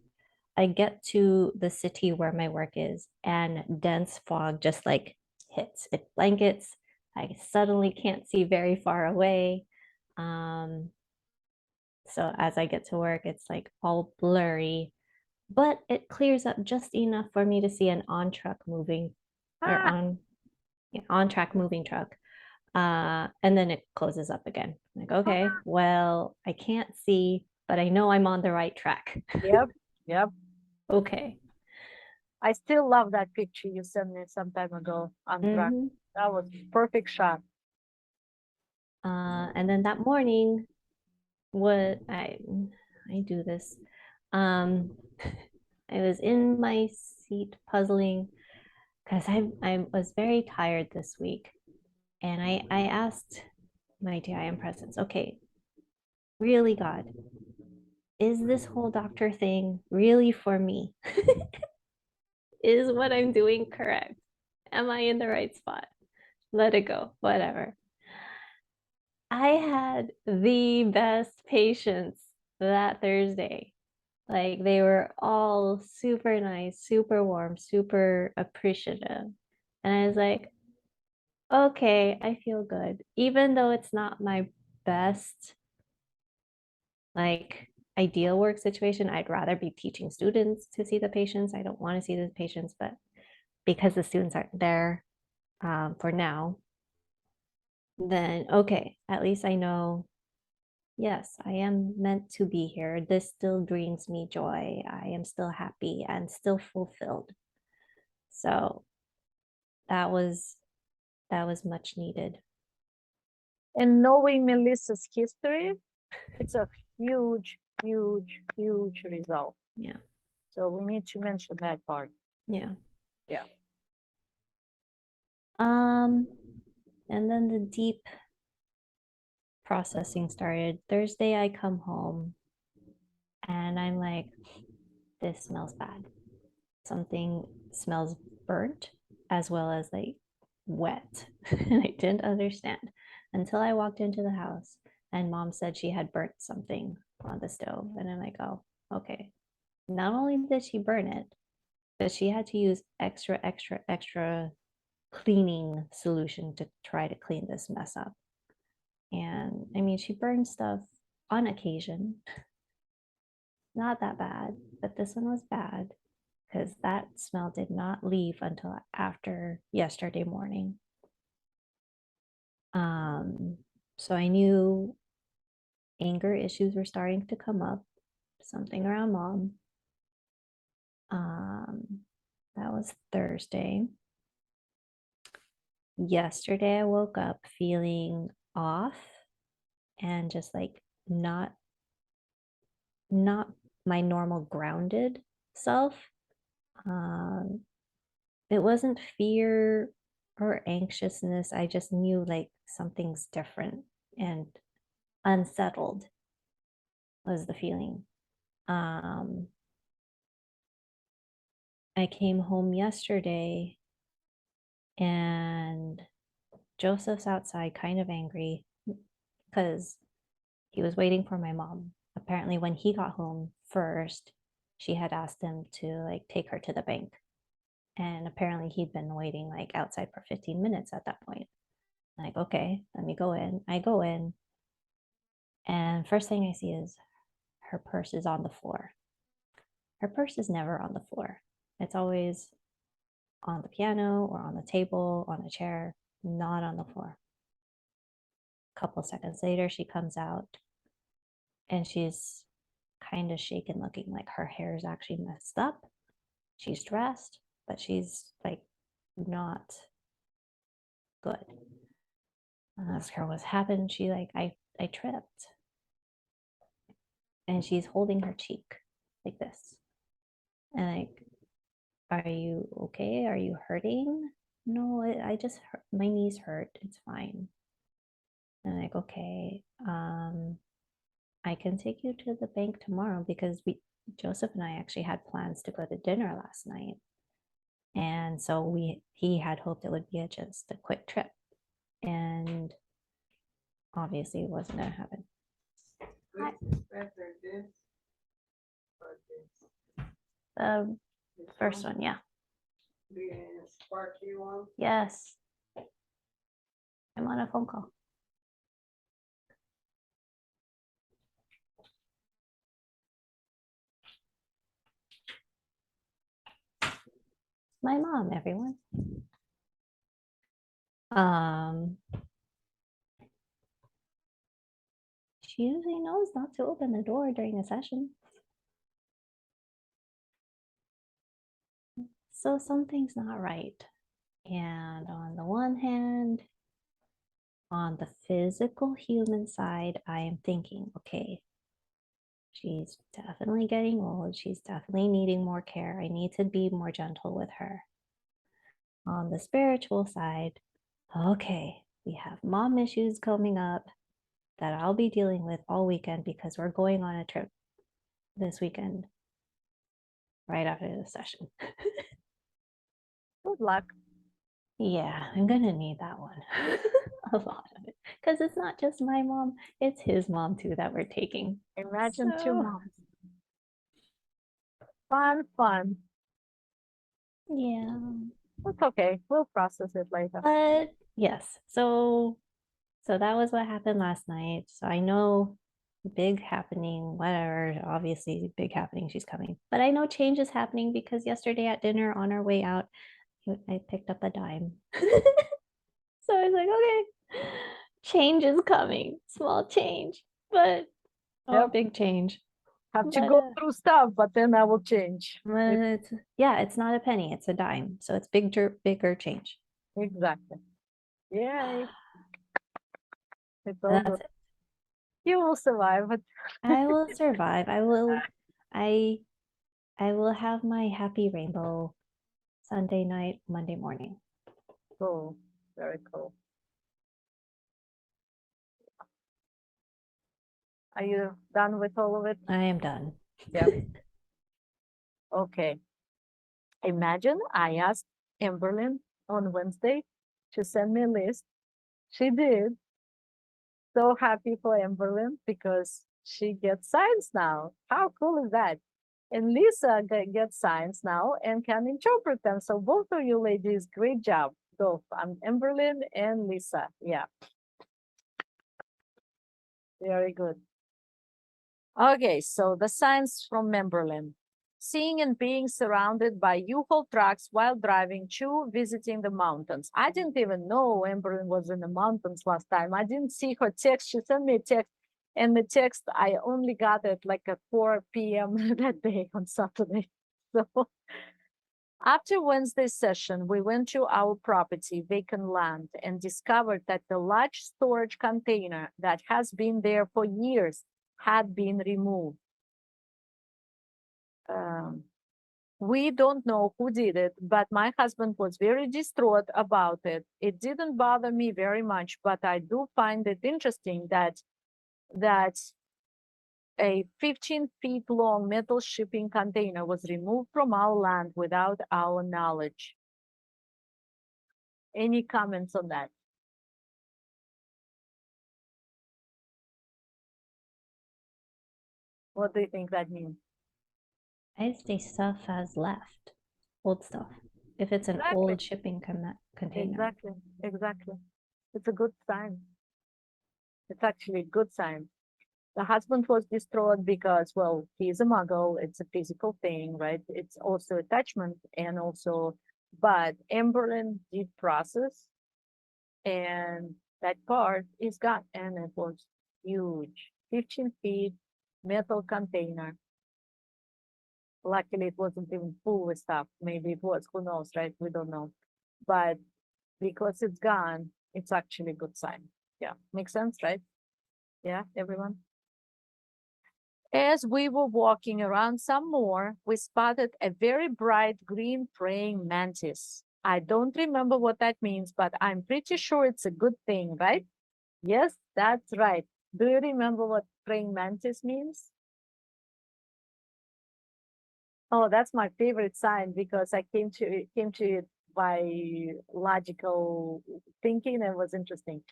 I get to the city where my work is, and dense fog just like hits. It blankets. I suddenly can't see very far away. So as I get to work, it's like all blurry, but it clears up just enough for me to see an on track moving or on track moving truck. And then it closes up again. Like, okay, well, I can't see, but I know I'm on the right track. Yep. Okay. I still love that picture you sent me some time ago on track. That was perfect shot. And then that morning, what I do this. I was in my seat puzzling because I was very tired this week. And I asked my DIM presence, okay, really, God, is this whole doctor thing really for me? Is what I'm doing correct? Am I in the right spot? Let it go, whatever. I had the best patients that Thursday. Like they were all super nice, super warm, super appreciative. And I was like, okay, I feel good. Even though it's not my best, like ideal work situation, I'd rather be teaching students to see the patients. I don't want to see the patients, but because the students aren't there for now, then okay, at least I know, yes, I am meant to be here. This still brings me joy. I am still happy and still fulfilled. So that was much needed. And knowing Melissa's history, it's a huge, huge, huge result. Yeah. So we need to mention that part. Yeah. Yeah. And then the deep processing started. Thursday, I come home and I'm like, this smells bad. Something smells burnt as well as like wet. And I didn't understand until I walked into the house and mom said she had burnt something on the stove. And I'm like, oh, okay. Not only did she burn it, but she had to use extra cleaning solution to try to clean this mess up. And I mean, she burned stuff on occasion. Not that bad, but this one was bad because that smell did not leave until after yesterday morning. So I knew anger issues were starting to come up, something around mom. That was Thursday. Yesterday I woke up feeling off and just like not my normal grounded self. It wasn't fear or anxiousness. I just knew like something's different and unsettled was the feeling. I came home yesterday and Joseph's outside kind of angry because he was waiting for my mom. Apparently, when he got home first, she had asked him to like take her to the bank. And apparently he'd been waiting like outside for 15 minutes at that point. Like, okay, let me go in. I go in. And first thing I see is her purse is on the floor. Her purse is never on the floor. It's always on the piano or on the table, on a chair, not on the floor. A couple seconds later, she comes out and she's kind of shaken looking, like her hair is actually messed up. She's dressed, but she's like not good. And I asked her what's happened. She like, I tripped. And she's holding her cheek like this. And like, are you okay? Are you hurting? No, I just, my knees hurt. It's fine. And like, okay, I can take you to the bank tomorrow because Joseph and I actually had plans to go to dinner last night. And so he had hoped it would be just a quick trip. And obviously it wasn't going to happen. The first one, yeah. Yes. I'm on a phone call. My mom, everyone. She usually knows not to open the door during a session. So something's not right. And on the one hand, on the physical human side, I am thinking, okay, she's definitely getting old. She's definitely needing more care. I need to be more gentle with her. On the spiritual side, okay, we have mom issues coming up that I'll be dealing with all weekend because we're going on a trip this weekend right after the session. Good luck. Yeah, I'm gonna need that one. A lot of it. Because it's not just my mom, it's his mom too that we're taking. Imagine two So- moms. Fun. Yeah. That's okay. We'll process it later. But yes, so that was what happened last night. So I know big happening, whatever, obviously big happening, she's coming. But I know change is happening because yesterday at dinner on our way out, I picked up a dime. So I was like, okay, change is coming, small change, but Yep. big change. Have to But, go through stuff, but then I will change. But it's not a penny, it's a dime. So it's bigger change. Exactly. Yay. It's all That's good. it. You will survive it. I will survive. I will have my happy rainbow Sunday night, Monday morning. Cool. Very cool. Are you done with all of it? I am done. Yeah. Okay. Imagine I asked Amberlyn on Wednesday to send me a list. She did. So happy for Amberlyn because she gets signs now. How cool is that? And Lisa gets signs now and can interpret them. So both of you ladies, great job. Both Amberlyn and Lisa. Yeah. Very good. Okay, so the signs from Amberlyn. Seeing and being surrounded by U-Haul trucks while driving to visiting the mountains. I didn't even know Amberlyn was in the mountains last time. I didn't see her text. She sent me a text, and the text I only got it like at 4 p.m. that day on Saturday. So after Wednesday's session, we went to our property, vacant land, and discovered that the large storage container that has been there for years had been removed. We don't know who did it, but my husband was very distraught about it. It didn't bother me very much, but I do find it interesting that a 15 feet long metal shipping container was removed from our land without our knowledge. Any comments on that? What do you think that means? I say stuff has left, old stuff. If it's an Exactly. old shipping container. Exactly, exactly. It's a good sign. It's actually a good sign. The husband was distraught because, well, he's a muggle. It's a physical thing, right? It's also attachment and also, but Amberlyn did process, and that part is gone, and it was huge, 15 feet metal container. Luckily, it wasn't even full with stuff. Maybe it was, who knows, right? We don't know. But because it's gone, it's actually a good sign. Yeah, makes sense, right? Yeah, everyone. As we were walking around some more, we spotted a very bright green praying mantis. I don't remember what that means, but I'm pretty sure it's a good thing, right? Yes, that's right. Do you remember what praying mantis means? Oh, that's my favorite sign because I came to it by logical thinking and was interesting.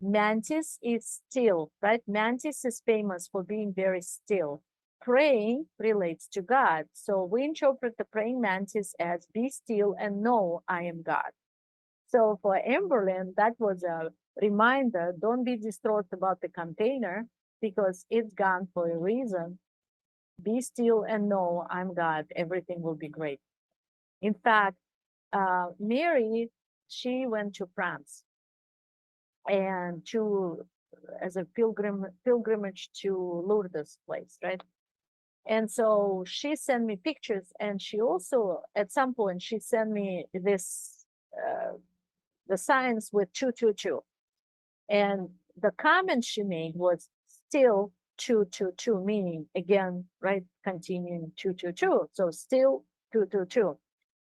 Mantis is still, right? Mantis is famous for being very still. Praying relates to God. So we interpret the praying mantis as be still and know I am God. So for Amberlyn, that was a reminder, don't be distraught about the container because it's gone for a reason. Be still and know I'm God. Everything will be great. In fact, Mary, she went to France and as a pilgrimage to Lourdes place, right? And so she sent me pictures, and she also at some point she sent me this the signs with 222, and the comment she made was still 222, meaning again, right, continuing 222. So still 222.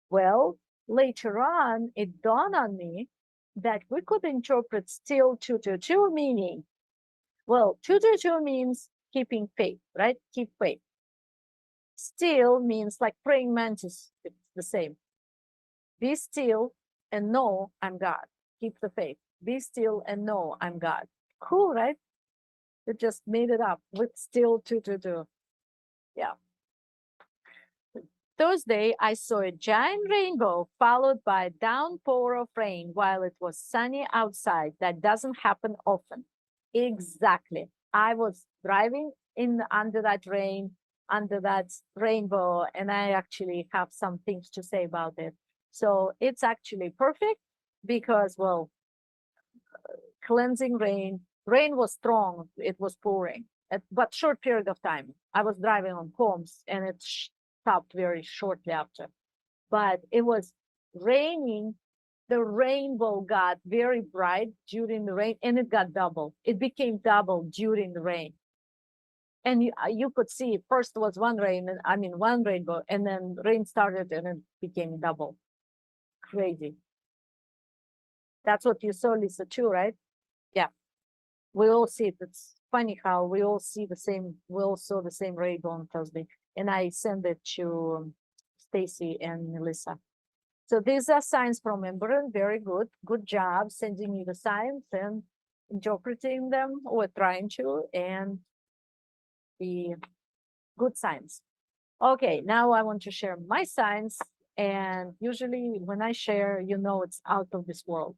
Well, later on, it dawned on me that we could interpret still 222 meaning, well, 222 means keeping faith, right? Keep faith. Still means like praying mantis, it's the same. Be still and know I'm God. Keep the faith. Be still and know I'm God. Cool, right? It just made it up with still 222. Yeah. Thursday, I saw a giant rainbow followed by a downpour of rain while it was sunny outside. That doesn't happen often. Exactly. I was driving in under that rain, under that rainbow, and I actually have some things to say about it. So it's actually perfect because, well, cleansing rain, rain was strong, it was pouring, but short period of time. I was driving on Combs and it stopped very shortly after. But it was raining. The rainbow got very bright during the rain and it got double. It became double during the rain. And you could see first was one rainbow, and then rain started and it became double. Crazy. That's what you saw, Lisa, too, right? Yeah. We all see it. It's funny how we all see the same, we all saw the same rainbow on Thursday. And I sent it to Stacy and Melissa. So these are signs from Amberlyn. Very good. Good job sending me the signs. And interpreting them or trying to, and the good signs. Okay, now I want to share my signs. And usually when I share, it's out of this world.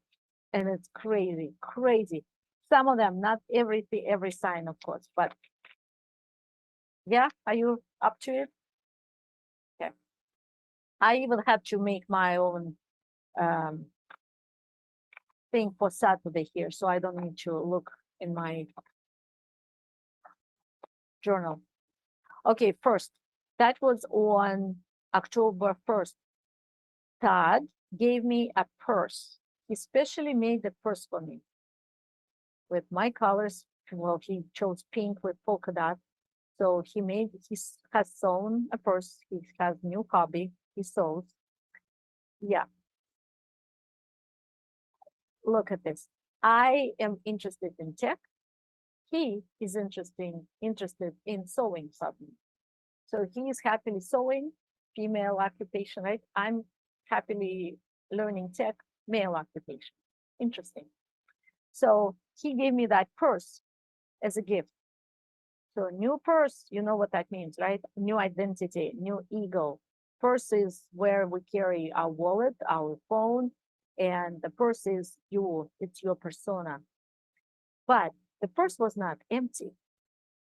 And it's crazy, crazy. Some of them, not every sign, of course, but yeah, are you up to it? Okay. I even had to make my own thing for Saturday here, so I don't need to look in my journal. Okay, first, that was on October 1st. Todd gave me a purse. He specially made the purse for me with my colors. Well, he chose pink with polka dot. So he has sewn a purse. He has new hobby. He sews. Yeah. Look at this. I am interested in tech. He is interested in sewing something. So he is happily sewing, female occupation, right? I'm happily learning tech, male occupation. Interesting. So he gave me that purse as a gift. So new purse, you know what that means, right? New identity, new ego. Purse is where we carry our wallet, our phone, and the purse is you, it's your persona. But the purse was not empty.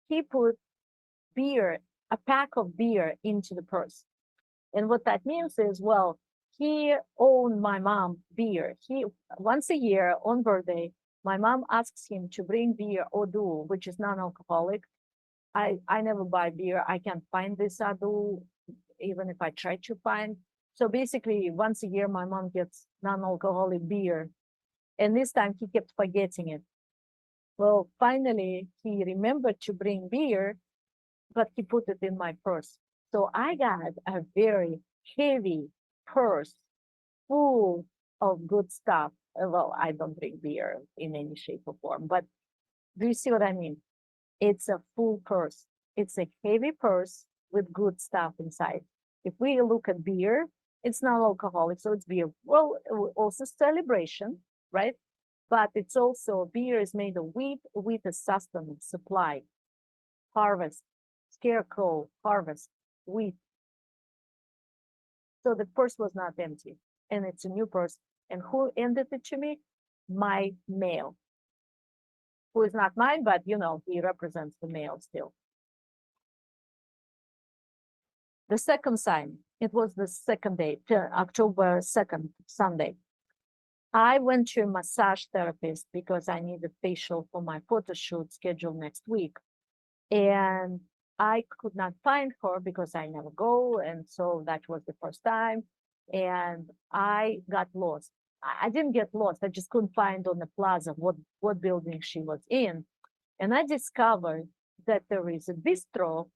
He put beer, a pack of beer into the purse. And what that means is, well, he owed my mom beer. He once a year on birthday, my mom asks him to bring beer Odu, which is non-alcoholic. I never buy beer. I can't find this Odu, even if I try to find. So basically, once a year, my mom gets non-alcoholic beer. And this time he kept forgetting it. Well, finally, he remembered to bring beer, but he put it in my purse. So I got a very heavy purse full of good stuff. Well, I don't drink beer in any shape or form, but do you see what I mean? It's a full purse. It's a heavy purse with good stuff inside. If we look at beer, it's not alcoholic, so it's beer. Well, also celebration, right? But it's also beer is made of wheat. Wheat is sustenance, supply, harvest, scarecrow, harvest, wheat. So the purse was not empty, and it's a new purse. And who ended it to me? My male, who is not mine, but he represents the male still. The second sign, it was the second day, October 2nd, Sunday. I went to a massage therapist because I need a facial for my photo shoot scheduled next week. And I could not find her because I never go. And so that was the first time. And I got lost. I didn't get lost. I just couldn't find on the plaza what building she was in. And I discovered that there is a bistro,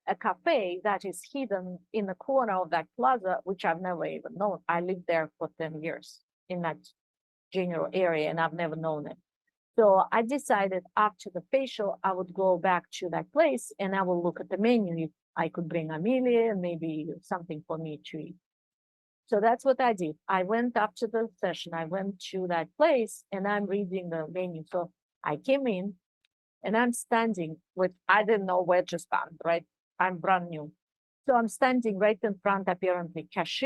a cafe that is hidden in the corner of that plaza, which I've never even known. I lived there for 10 years in that general area, and I've never known it. So I decided after the facial, I would go back to that place and I will look at the menu. If I could bring Amelia and maybe something for me to eat. So that's what I did. I went after the session, I went to that place and I'm reading the menu. So I came in and I'm standing I didn't know where to stand, right? I'm brand new. So I'm standing right in front, apparently, cash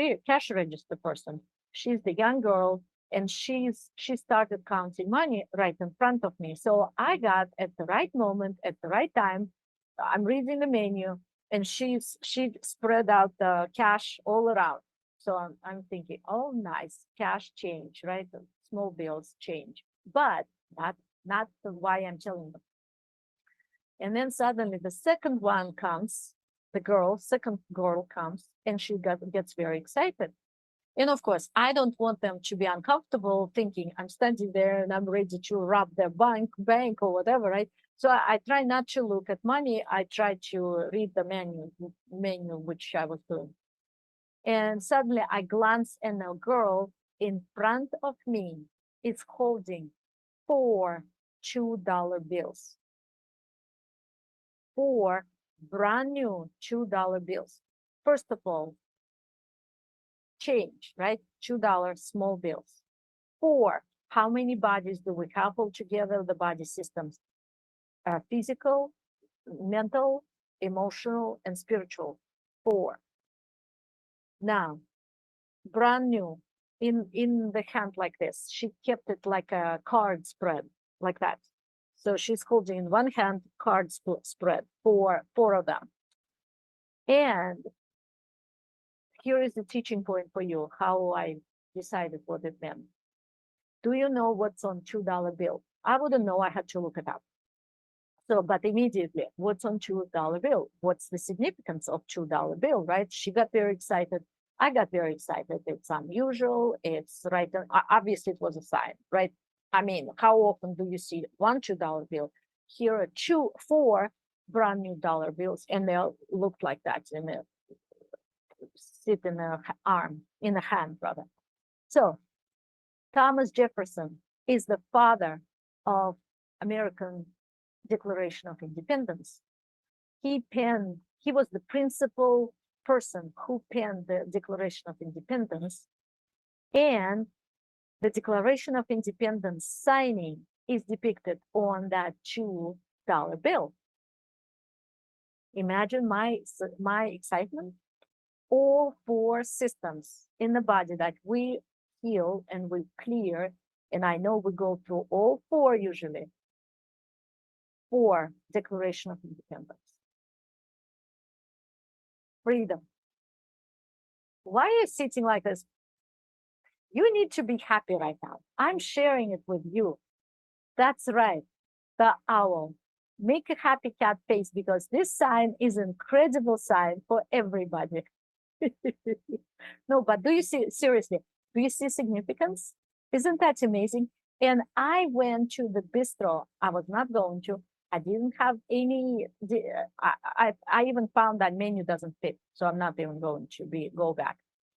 register person. She's the young girl and she started counting money right in front of me. So I got at the right moment, at the right time, I'm reading the menu and she spread out the cash all around. So I'm thinking, oh, nice, cash change, right? The small bills change, but not why I'm telling them. And then suddenly the second one comes, second girl comes, and she gets very excited. And of course, I don't want them to be uncomfortable thinking I'm standing there and I'm ready to rob their bank or whatever, right? So I try not to look at money. I try to read the menu, which I was doing. And suddenly I glance and a girl in front of me is holding 4 $2 bills. 4 brand new $2 bills. First of all, change, right? $2 small bills. 4 How many bodies do we have altogether? The body systems, physical, mental, emotional, and spiritual. 4. Now, brand new, in the hand like this. She kept it like a card spread, like that. So she's holding in one hand card spread, four of them. And here is the teaching point for you, how I decided what it meant. Do you know what's on $2 bill? I wouldn't know, I had to look it up. So, but immediately, what's on $2 bill? What's the significance of $2 bill, right? She got very excited. I got very excited. It's unusual. It's right. Obviously, it was a sign, right? I mean, how often do you see one $2 bill? Here are 4 brand new dollar bills, and they all look like that in a sit in a arm, in a hand, rather. So Thomas Jefferson is the father of American Declaration of Independence. He was the principal person who penned the Declaration of Independence, and the Declaration of Independence signing is depicted on that $2 bill. Imagine my excitement. All 4 systems in the body that we heal and we clear, and I know we go through all 4 usually, 4 Declaration of Independence. Freedom. Why are you sitting like this? You need to be happy right now. I'm sharing it with you. That's right. The owl. Make a happy cat face, because this sign is an incredible sign for everybody. No, but do you see, seriously, do you see significance? Isn't that amazing? And I went to the bistro. I was not going to. I didn't have any. I even found that menu doesn't fit, so I'm not even going to go back.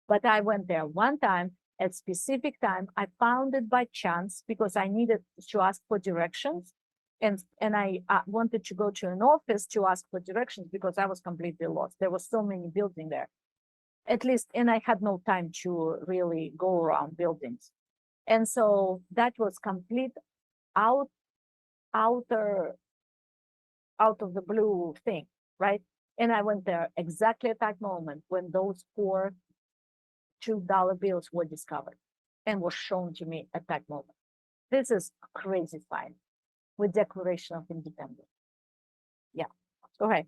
But I went there one time at specific time. I found it by chance because I needed to ask for directions, and I wanted to go to an office to ask for directions because I was completely lost. There were so many buildings there, at least, and I had no time to really go around buildings. And so that was complete out of the blue thing, right? And I went there exactly at that moment when those 4 $2 bills were discovered and were shown to me at that moment. This is a crazy sign with Declaration of Independence. Yeah. Okay.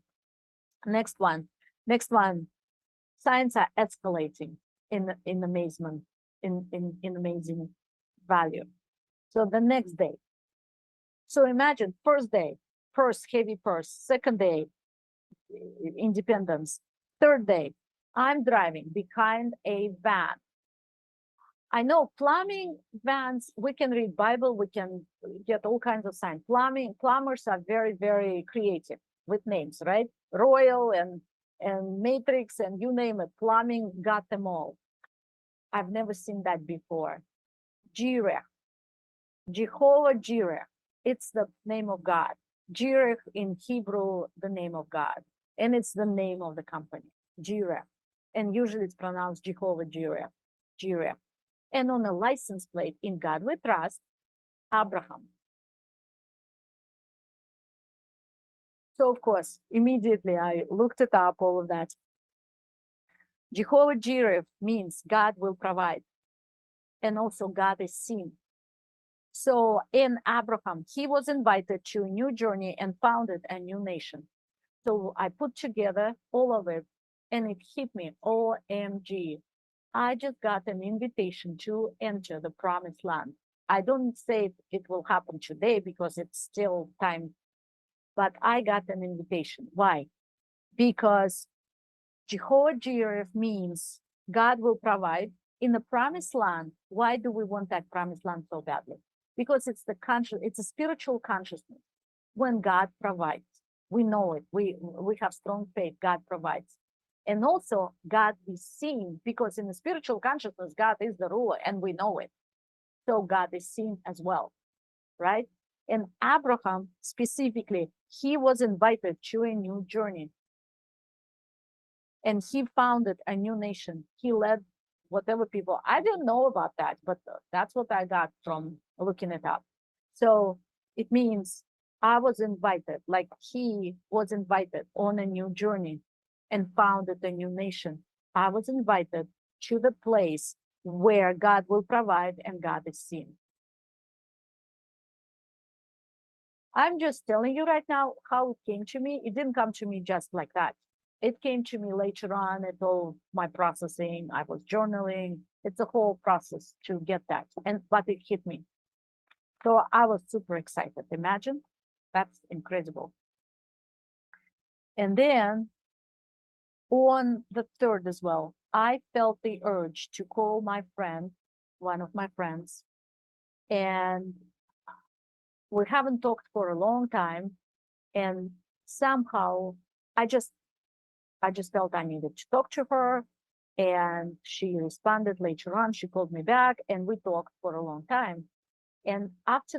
Next one. Signs are escalating in amazement, in amazing value. So the next day. So imagine first day, purse, heavy purse. Second day, independence. Third day, I'm driving behind a van. I know plumbing vans, we can read Bible, we can get all kinds of signs. Plumbers are very, very creative with names, right? Royal and Matrix and you name it, plumbing got them all. I've never seen that before. Jireh, Jehovah Jireh, it's the name of God. Jireh in Hebrew, the name of God. And it's the name of the company, Jireh. And usually it's pronounced Jehovah Jireh, Jireh. And on a license plate, in God we trust, Abraham. So of course, immediately I looked it up, all of that. Jehovah Jireh means God will provide. And also God is seen. So in Abraham, he was invited to a new journey and founded a new nation. So I put together all of it and it hit me, OMG. I just got an invitation to enter the promised land. I don't say it will happen today because it's still time, but I got an invitation. Why? Because Jehovah Jireh means God will provide in the promised land. Why do we want that promised land so badly? Because it's it's a spiritual consciousness. When God provides, we know it. We have strong faith. God provides. And also God is seen, because in the spiritual consciousness, God is the ruler and we know it. So God is seen as well, right? And Abraham specifically, he was invited to a new journey. And he founded a new nation. He led whatever people, I didn't know about that, but that's what I got from looking it up. So it means I was invited, like he was invited on a new journey and founded a new nation. I was invited to the place where God will provide and God is seen. I'm just telling you right now how it came to me. It didn't come to me just like that. It came to me later on. It's all my processing. I was journaling. It's a whole process to get that. But it hit me. So I was super excited. Imagine, that's incredible. And then on the 3rd as well, I felt the urge to call my friend, one of my friends, and we haven't talked for a long time. And somehow I just felt I needed to talk to her. And she responded later on. She called me back and we talked for a long time. And after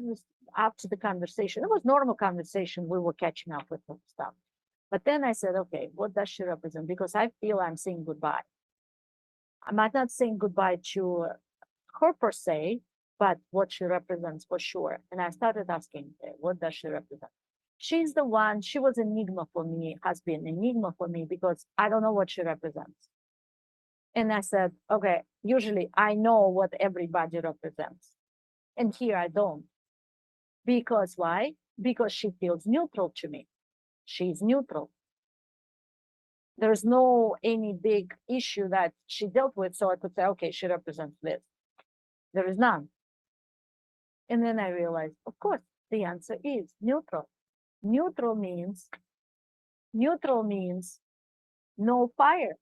the conversation, it was normal conversation. We were catching up with stuff. But then I said, okay, what does she represent? Because I feel I'm saying goodbye. I'm not saying goodbye to her per se, but what she represents for sure. And I started asking, okay, what does she represent? She's the one, she was enigma for me, has been enigma for me because I don't know what she represents. And I said, okay, usually I know what everybody represents. And here I don't. Because why? Because she feels neutral to me. She's neutral. There's no any big issue that she dealt with. So I could say, okay, she represents this. There is none. And then I realized, of course, the answer is neutral. Neutral means no fire,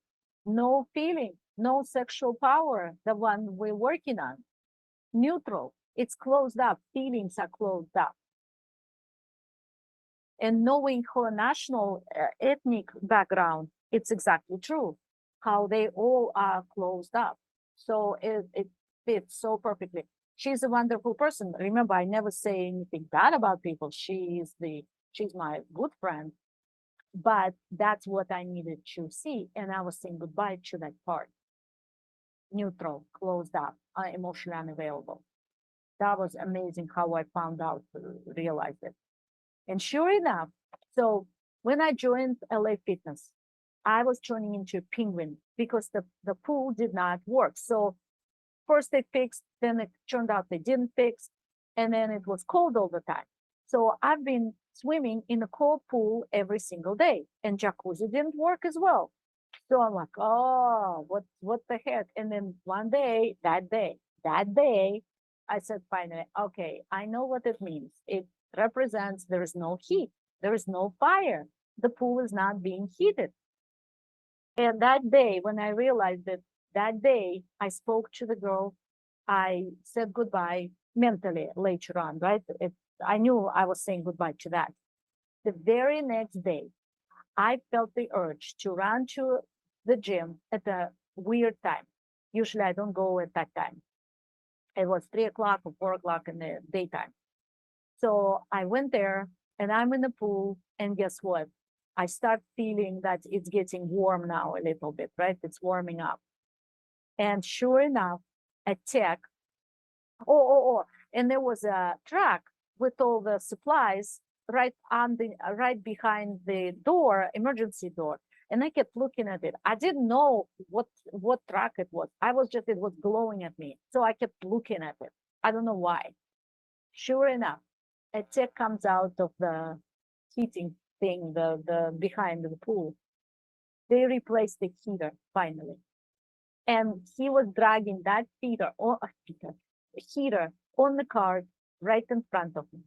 no feeling, no sexual power, the one we're working on. Neutral, it's closed up, feelings are closed up. And knowing her national ethnic background, it's exactly true, how they all are closed up. So it fits so perfectly. She's a wonderful person. Remember, I never say anything bad about people. She's my good friend. But that's what I needed to see. And I was saying goodbye to that part. Neutral, closed up, emotionally unavailable. That was amazing how I found out, realized it. And sure enough, so when I joined LA Fitness, I was turning into a penguin because the pool did not work. So first they fixed, then it turned out they didn't fix, and then it was cold all the time. So I've been swimming in a cold pool every single day, and jacuzzi didn't work as well. So I'm like, oh, what the heck? And then one day, that day, I said finally, okay, I know what it means. It represents there is no heat, there is no fire. The pool is not being heated. And that day, when I realized it, that day I spoke to the girl. I said goodbye mentally later on, right? I knew I was saying goodbye to that. The very next day, I felt the urge to run to the gym at a weird time. Usually I don't go at that time. It was 3 o'clock or 4 o'clock in the daytime. So I went there and I'm in the pool. And guess what? I start feeling that it's getting warm now a little bit, right? It's warming up. And sure enough, a tech, and there was a truck with all the supplies right behind the door, emergency door. And I kept looking at it. I didn't know what truck it was. It was glowing at me. So I kept looking at it. I don't know why. Sure enough, a tech comes out of the heating thing, the behind the pool. They replaced the heater finally. And he was dragging that heater on the cart right in front of me.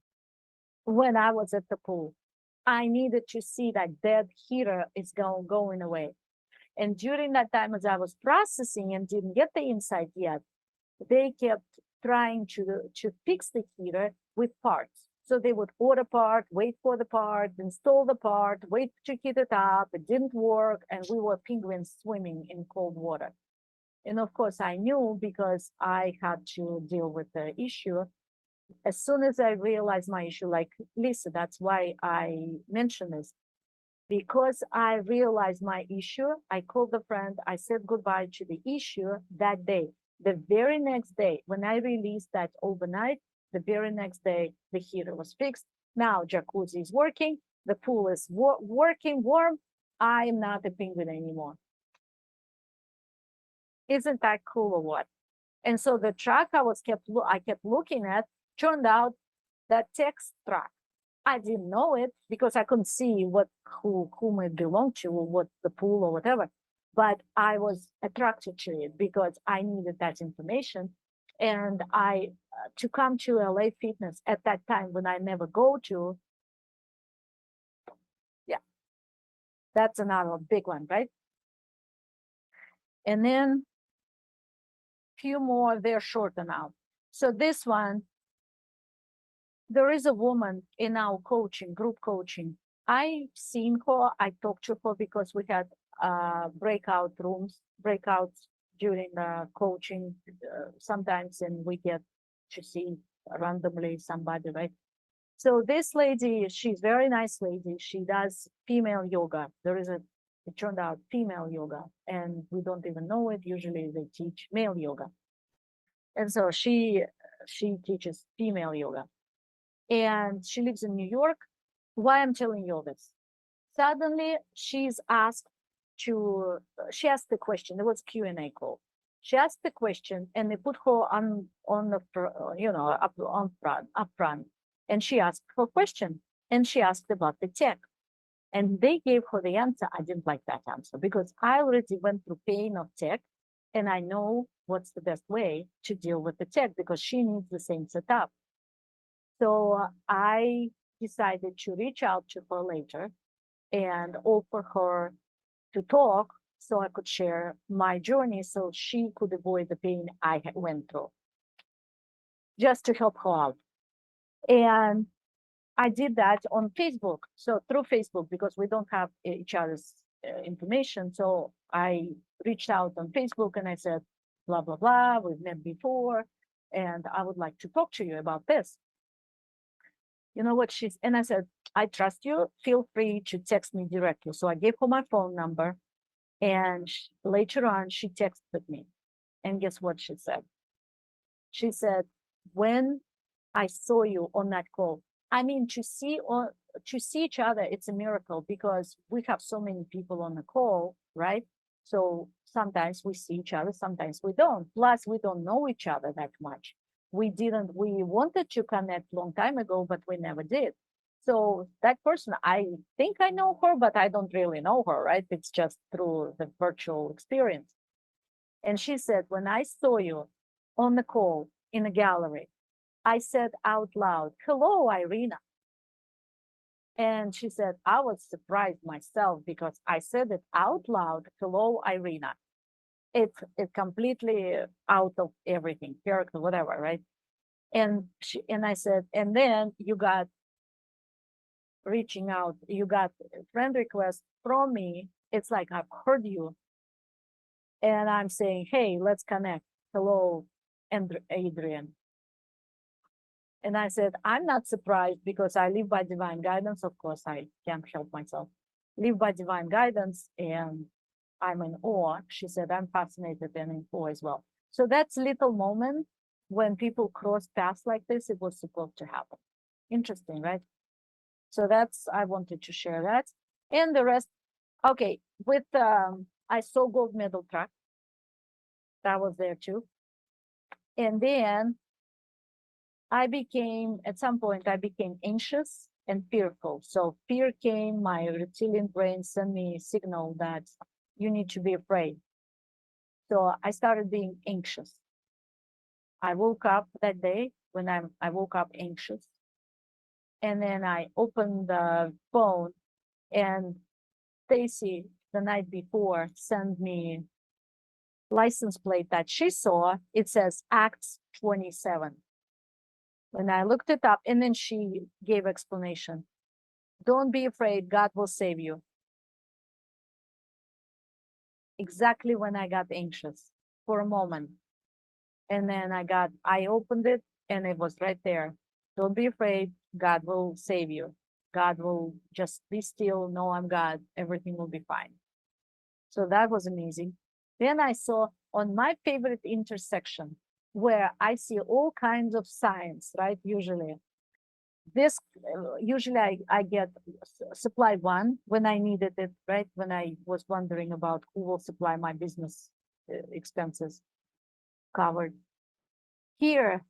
When I was at the pool, I needed to see that dead heater is going away. And during that time, as I was processing and didn't get the insight yet, they kept trying to fix the heater with parts. So they would order part, wait for the part, install the part, wait to heat it up. It didn't work. And we were penguins swimming in cold water. And of course, I knew because I had to deal with the issue. As soon as I realized my issue, like Lisa, that's why I mentioned this. Because I realized my issue, I called the friend, I said goodbye to the issue that day. The very next day, when I released that overnight, the very next day, the heater was fixed. Now jacuzzi is working, the pool is working warm. I am not a penguin anymore. Isn't that cool or what? And so the truck I kept looking at turned out that text truck. I didn't know it because I couldn't see whom it belonged to or what the pool or whatever. But I was attracted to it because I needed that information. And I to come to LA Fitness at that time when I never go to, yeah, that's another big one, right? And then few more, they're shorter now. So this one, there is a woman in our coaching, group coaching. I've seen her, I talked to her because we had breakouts during the coaching sometimes, and we get to see randomly somebody, right? So this lady, she's very nice lady. She does female yoga. It turned out female yoga, and we don't even know it. Usually they teach male yoga. And so she teaches female yoga. And she lives in New York. Why I'm telling you this? Suddenly she's asked she asked the question. There was Q&A call. She asked the question, and they put her on the up front, and she asked her question, and she asked about the tech, and they gave her the answer. I didn't like that answer because I already went through pain of tech, and I know what's the best way to deal with the tech because she needs the same setup. So I decided to reach out to her later and offer her to talk so I could share my journey so she could avoid the pain I went through, just to help her out. And I did that on Facebook. So through Facebook, because we don't have each other's information. So I reached out on Facebook and I said, blah, blah, blah, we've met before, and I would like to talk to you about this. You know what and I said, I trust you, feel free to text me directly. So I gave her my phone number, and later on she texted me, and guess what she said? She said, when I saw you on that call, I mean, to see each other, it's a miracle because we have so many people on the call, right? So sometimes we see each other, sometimes we don't. Plus, we don't know each other that much. We wanted to connect long time ago, but we never did. So that person, I think I know her, but I don't really know her, right? It's just through the virtual experience. And she said, when I saw you on the call in the gallery, I said out loud, hello, Irina. And she said, I was surprised myself because I said it out loud, hello, Irina. It's completely out of everything, character, whatever, right? And I said, and then you got reaching out, you got a friend request from me. It's like I've heard you. And I'm saying, hey, let's connect. Hello, Adrian. And I said, I'm not surprised because I live by divine guidance. Of course, I can't help myself. Live by divine guidance, and I'm in awe. She said, I'm fascinated and in awe as well. So that's little moment when people cross paths like this, it was supposed to happen. Interesting, right? So I wanted to share that. And the rest, okay, I saw gold medal track. That was there too. And then at some point, I became anxious and fearful. So fear came, my reptilian brain sent me a signal that you need to be afraid. So I started being anxious. I woke up that day when I woke up anxious. And then I opened the phone, and Stacy the night before sent me license plate that she saw. It says Acts 27. When I looked it up, and then she gave explanation. Don't be afraid, God will save you. Exactly when I got anxious for a moment. And then I opened it, and it was right there. Don't be afraid, God will save you. God will just be still, know I'm God, everything will be fine. So that was amazing. Then I saw on my favorite intersection where I see all kinds of signs, right? Usually this, usually I get supply one when I needed it, right? When I was wondering about who will supply my business expenses covered. Here,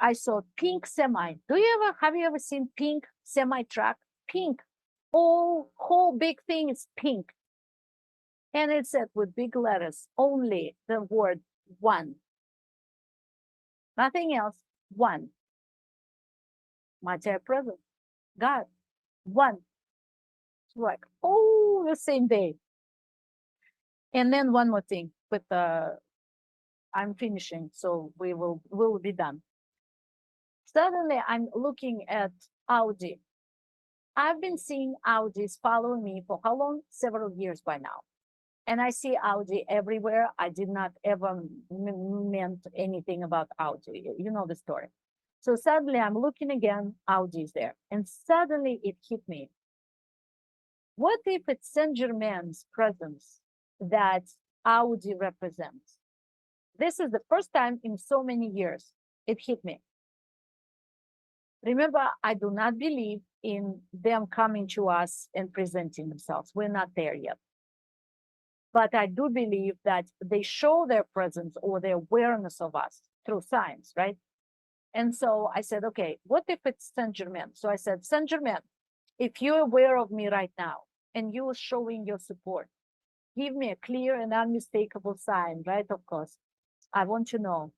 I saw pink semi. Have you ever seen pink semi truck? Pink, whole big thing is pink. And it said with big letters, only the word one. Nothing else, one. My present, God, one. It's like, oh, the same day. And then one more thing with I'm finishing, so we'll be done. Suddenly I'm looking at Audi. I've been seeing Audis following me for how long? Several years by now. And I see Audi everywhere. I did not ever meant anything about Audi. You know the story. So suddenly I'm looking again, Audi is there. And suddenly it hit me. What if it's Saint Germain's presence that Audi represents? This is the first time in so many years it hit me. Remember, I do not believe in them coming to us and presenting themselves. We're not there yet. But I do believe that they show their presence or their awareness of us through signs, right? And so I said, okay, what if it's Saint Germain? So I said, Saint Germain, if you're aware of me right now and you're showing your support, give me a clear and unmistakable sign, right? Of course, I want to know.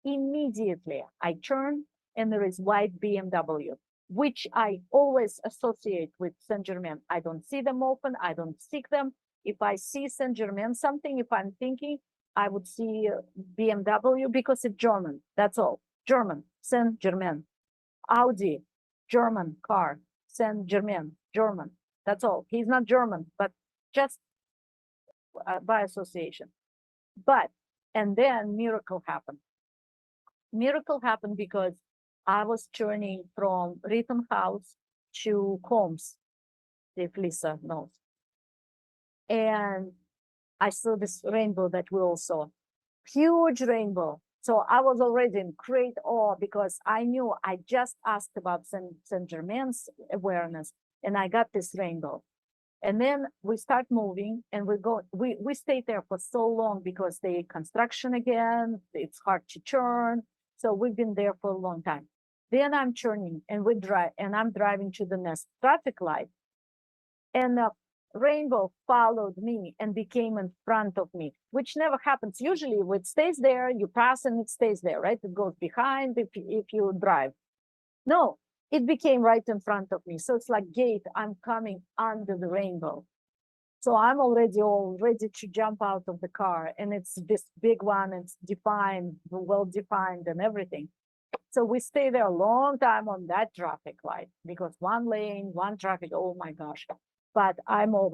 Immediately, I turn and there is white BMW, which I always associate with Saint Germain. I don't see them often. I don't seek them. If I see Saint Germain something, if I'm thinking, I would see BMW because it's German. That's all. German, Saint Germain. Audi, German car. Saint Germain, German. That's all. He's not German, but just by association. And then miracle happened. Miracle happened because I was turning from Rittenhouse to Combs, if Lisa knows. And I saw this rainbow that we all saw, huge rainbow. So I was already in great awe because I knew I just asked about Saint Germain's awareness and I got this rainbow. And then we start moving and we stayed there for so long because the construction again, it's hard to turn. So we've been there for a long time. Then I'm turning and I'm driving to the next traffic light. And the rainbow followed me and became in front of me, which never happens. Usually it stays there, you pass and it stays there, right? It goes behind if you drive. No, it became right in front of me. So it's like gate, I'm coming under the rainbow. So I'm already all ready to jump out of the car. And it's this big one, it's defined, well-defined and everything. So we stay there a long time on that traffic light because one lane, one traffic, oh my gosh. But I'm all,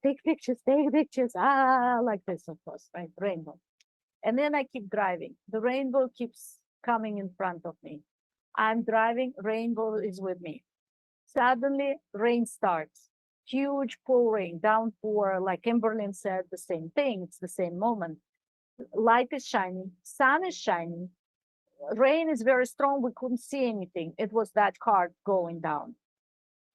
take pictures, like this, of course, right? Rainbow. And then I keep driving. The rainbow keeps coming in front of me. I'm driving, rainbow is with me. Suddenly, rain starts. Huge pouring, downpour, like Kimberlyn said, the same thing. It's the same moment. Light is shining, sun is shining. Rain is very strong. We couldn't see anything. It was that car going down.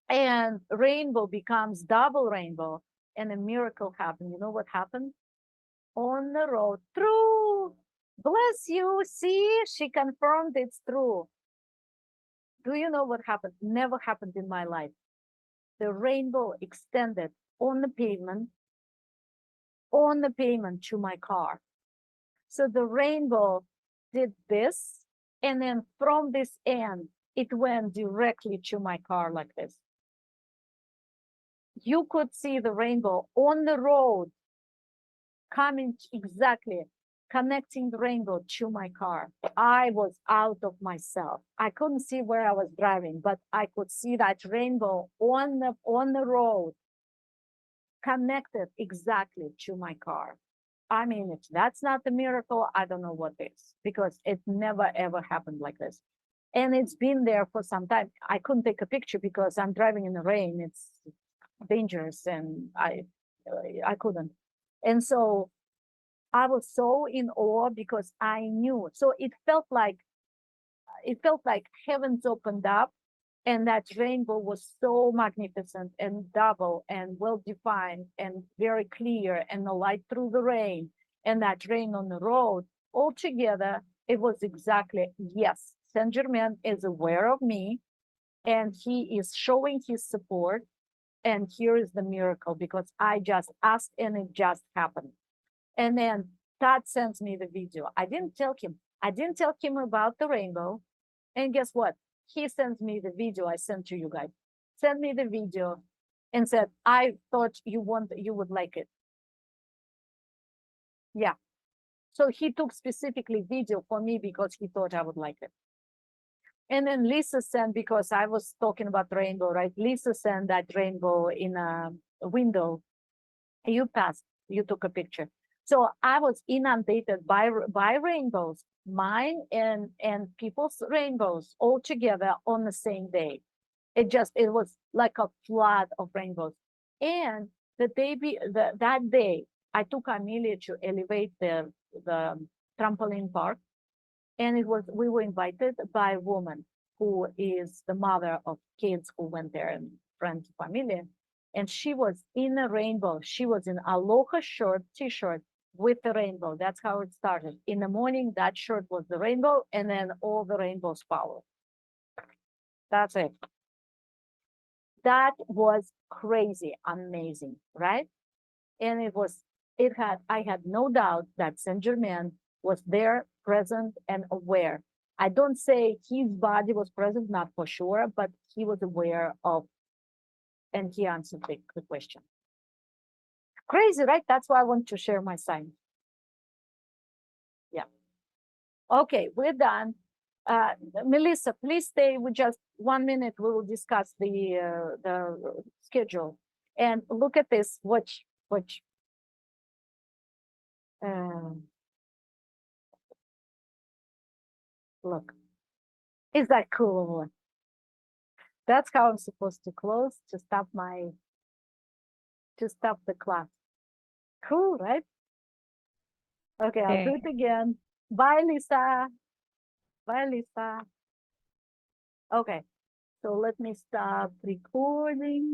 And rainbow becomes double rainbow. And a miracle happened. You know what happened? On the road, true. Bless you. See, she confirmed it's true. Do you know what happened? Never happened in my life. The rainbow extended on the pavement to my car. So the rainbow did this, and then from this end, it went directly to my car like this. You could see the rainbow on the road coming exactly, connecting the rainbow to my car. I was out of myself. I couldn't see where I was driving, but I could see that rainbow on the road connected exactly to my car. I mean, if that's not a miracle, I don't know what is, because it never ever happened like this. And it's been there for some time. I couldn't take a picture because I'm driving in the rain. It's dangerous, and I couldn't. And so I was so in awe because I knew. So it felt like heavens opened up, and that rainbow was so magnificent and double and well defined and very clear, and the light through the rain and that rain on the road. All together, it was exactly, yes, Saint Germain is aware of me, and he is showing his support. And here is the miracle, because I just asked and it just happened. And then Todd sends me the video. I didn't tell him about the rainbow. And guess what? He sends me the video I sent to you guys. Sent me the video and said, I thought you would like it. Yeah. So he took specifically video for me because he thought I would like it. And then Lisa sent, because I was talking about rainbow, right? Lisa sent that rainbow in a window. You took a picture. So I was inundated by rainbows, mine and people's rainbows, all together on the same day. It was like a flood of rainbows. And that day, I took Amelia to elevate the trampoline park, and we were invited by a woman who is the mother of kids who went there, and friends of Amelia. And she was in a rainbow. She was in Aloha shirt, t-shirt with the rainbow. That's how it started. In the morning, that shirt was the rainbow, and then all the rainbows followed. That's it. That was crazy, amazing, right? And I had no doubt that Saint Germain was there, present and aware. I don't say his body was present, not for sure, but he was aware of, and he answered the question. Crazy, right? That's why I want to share my sign. Yeah. Okay, we're done. Melissa, please stay with just 1 minute. We will discuss the schedule. And look at this. Watch. Look, is that cool? That's how I'm supposed to close to stop the class. Cool, right? Okay, I'll do it again. Bye, Lisa. Bye, Lisa. Okay, so let me stop recording.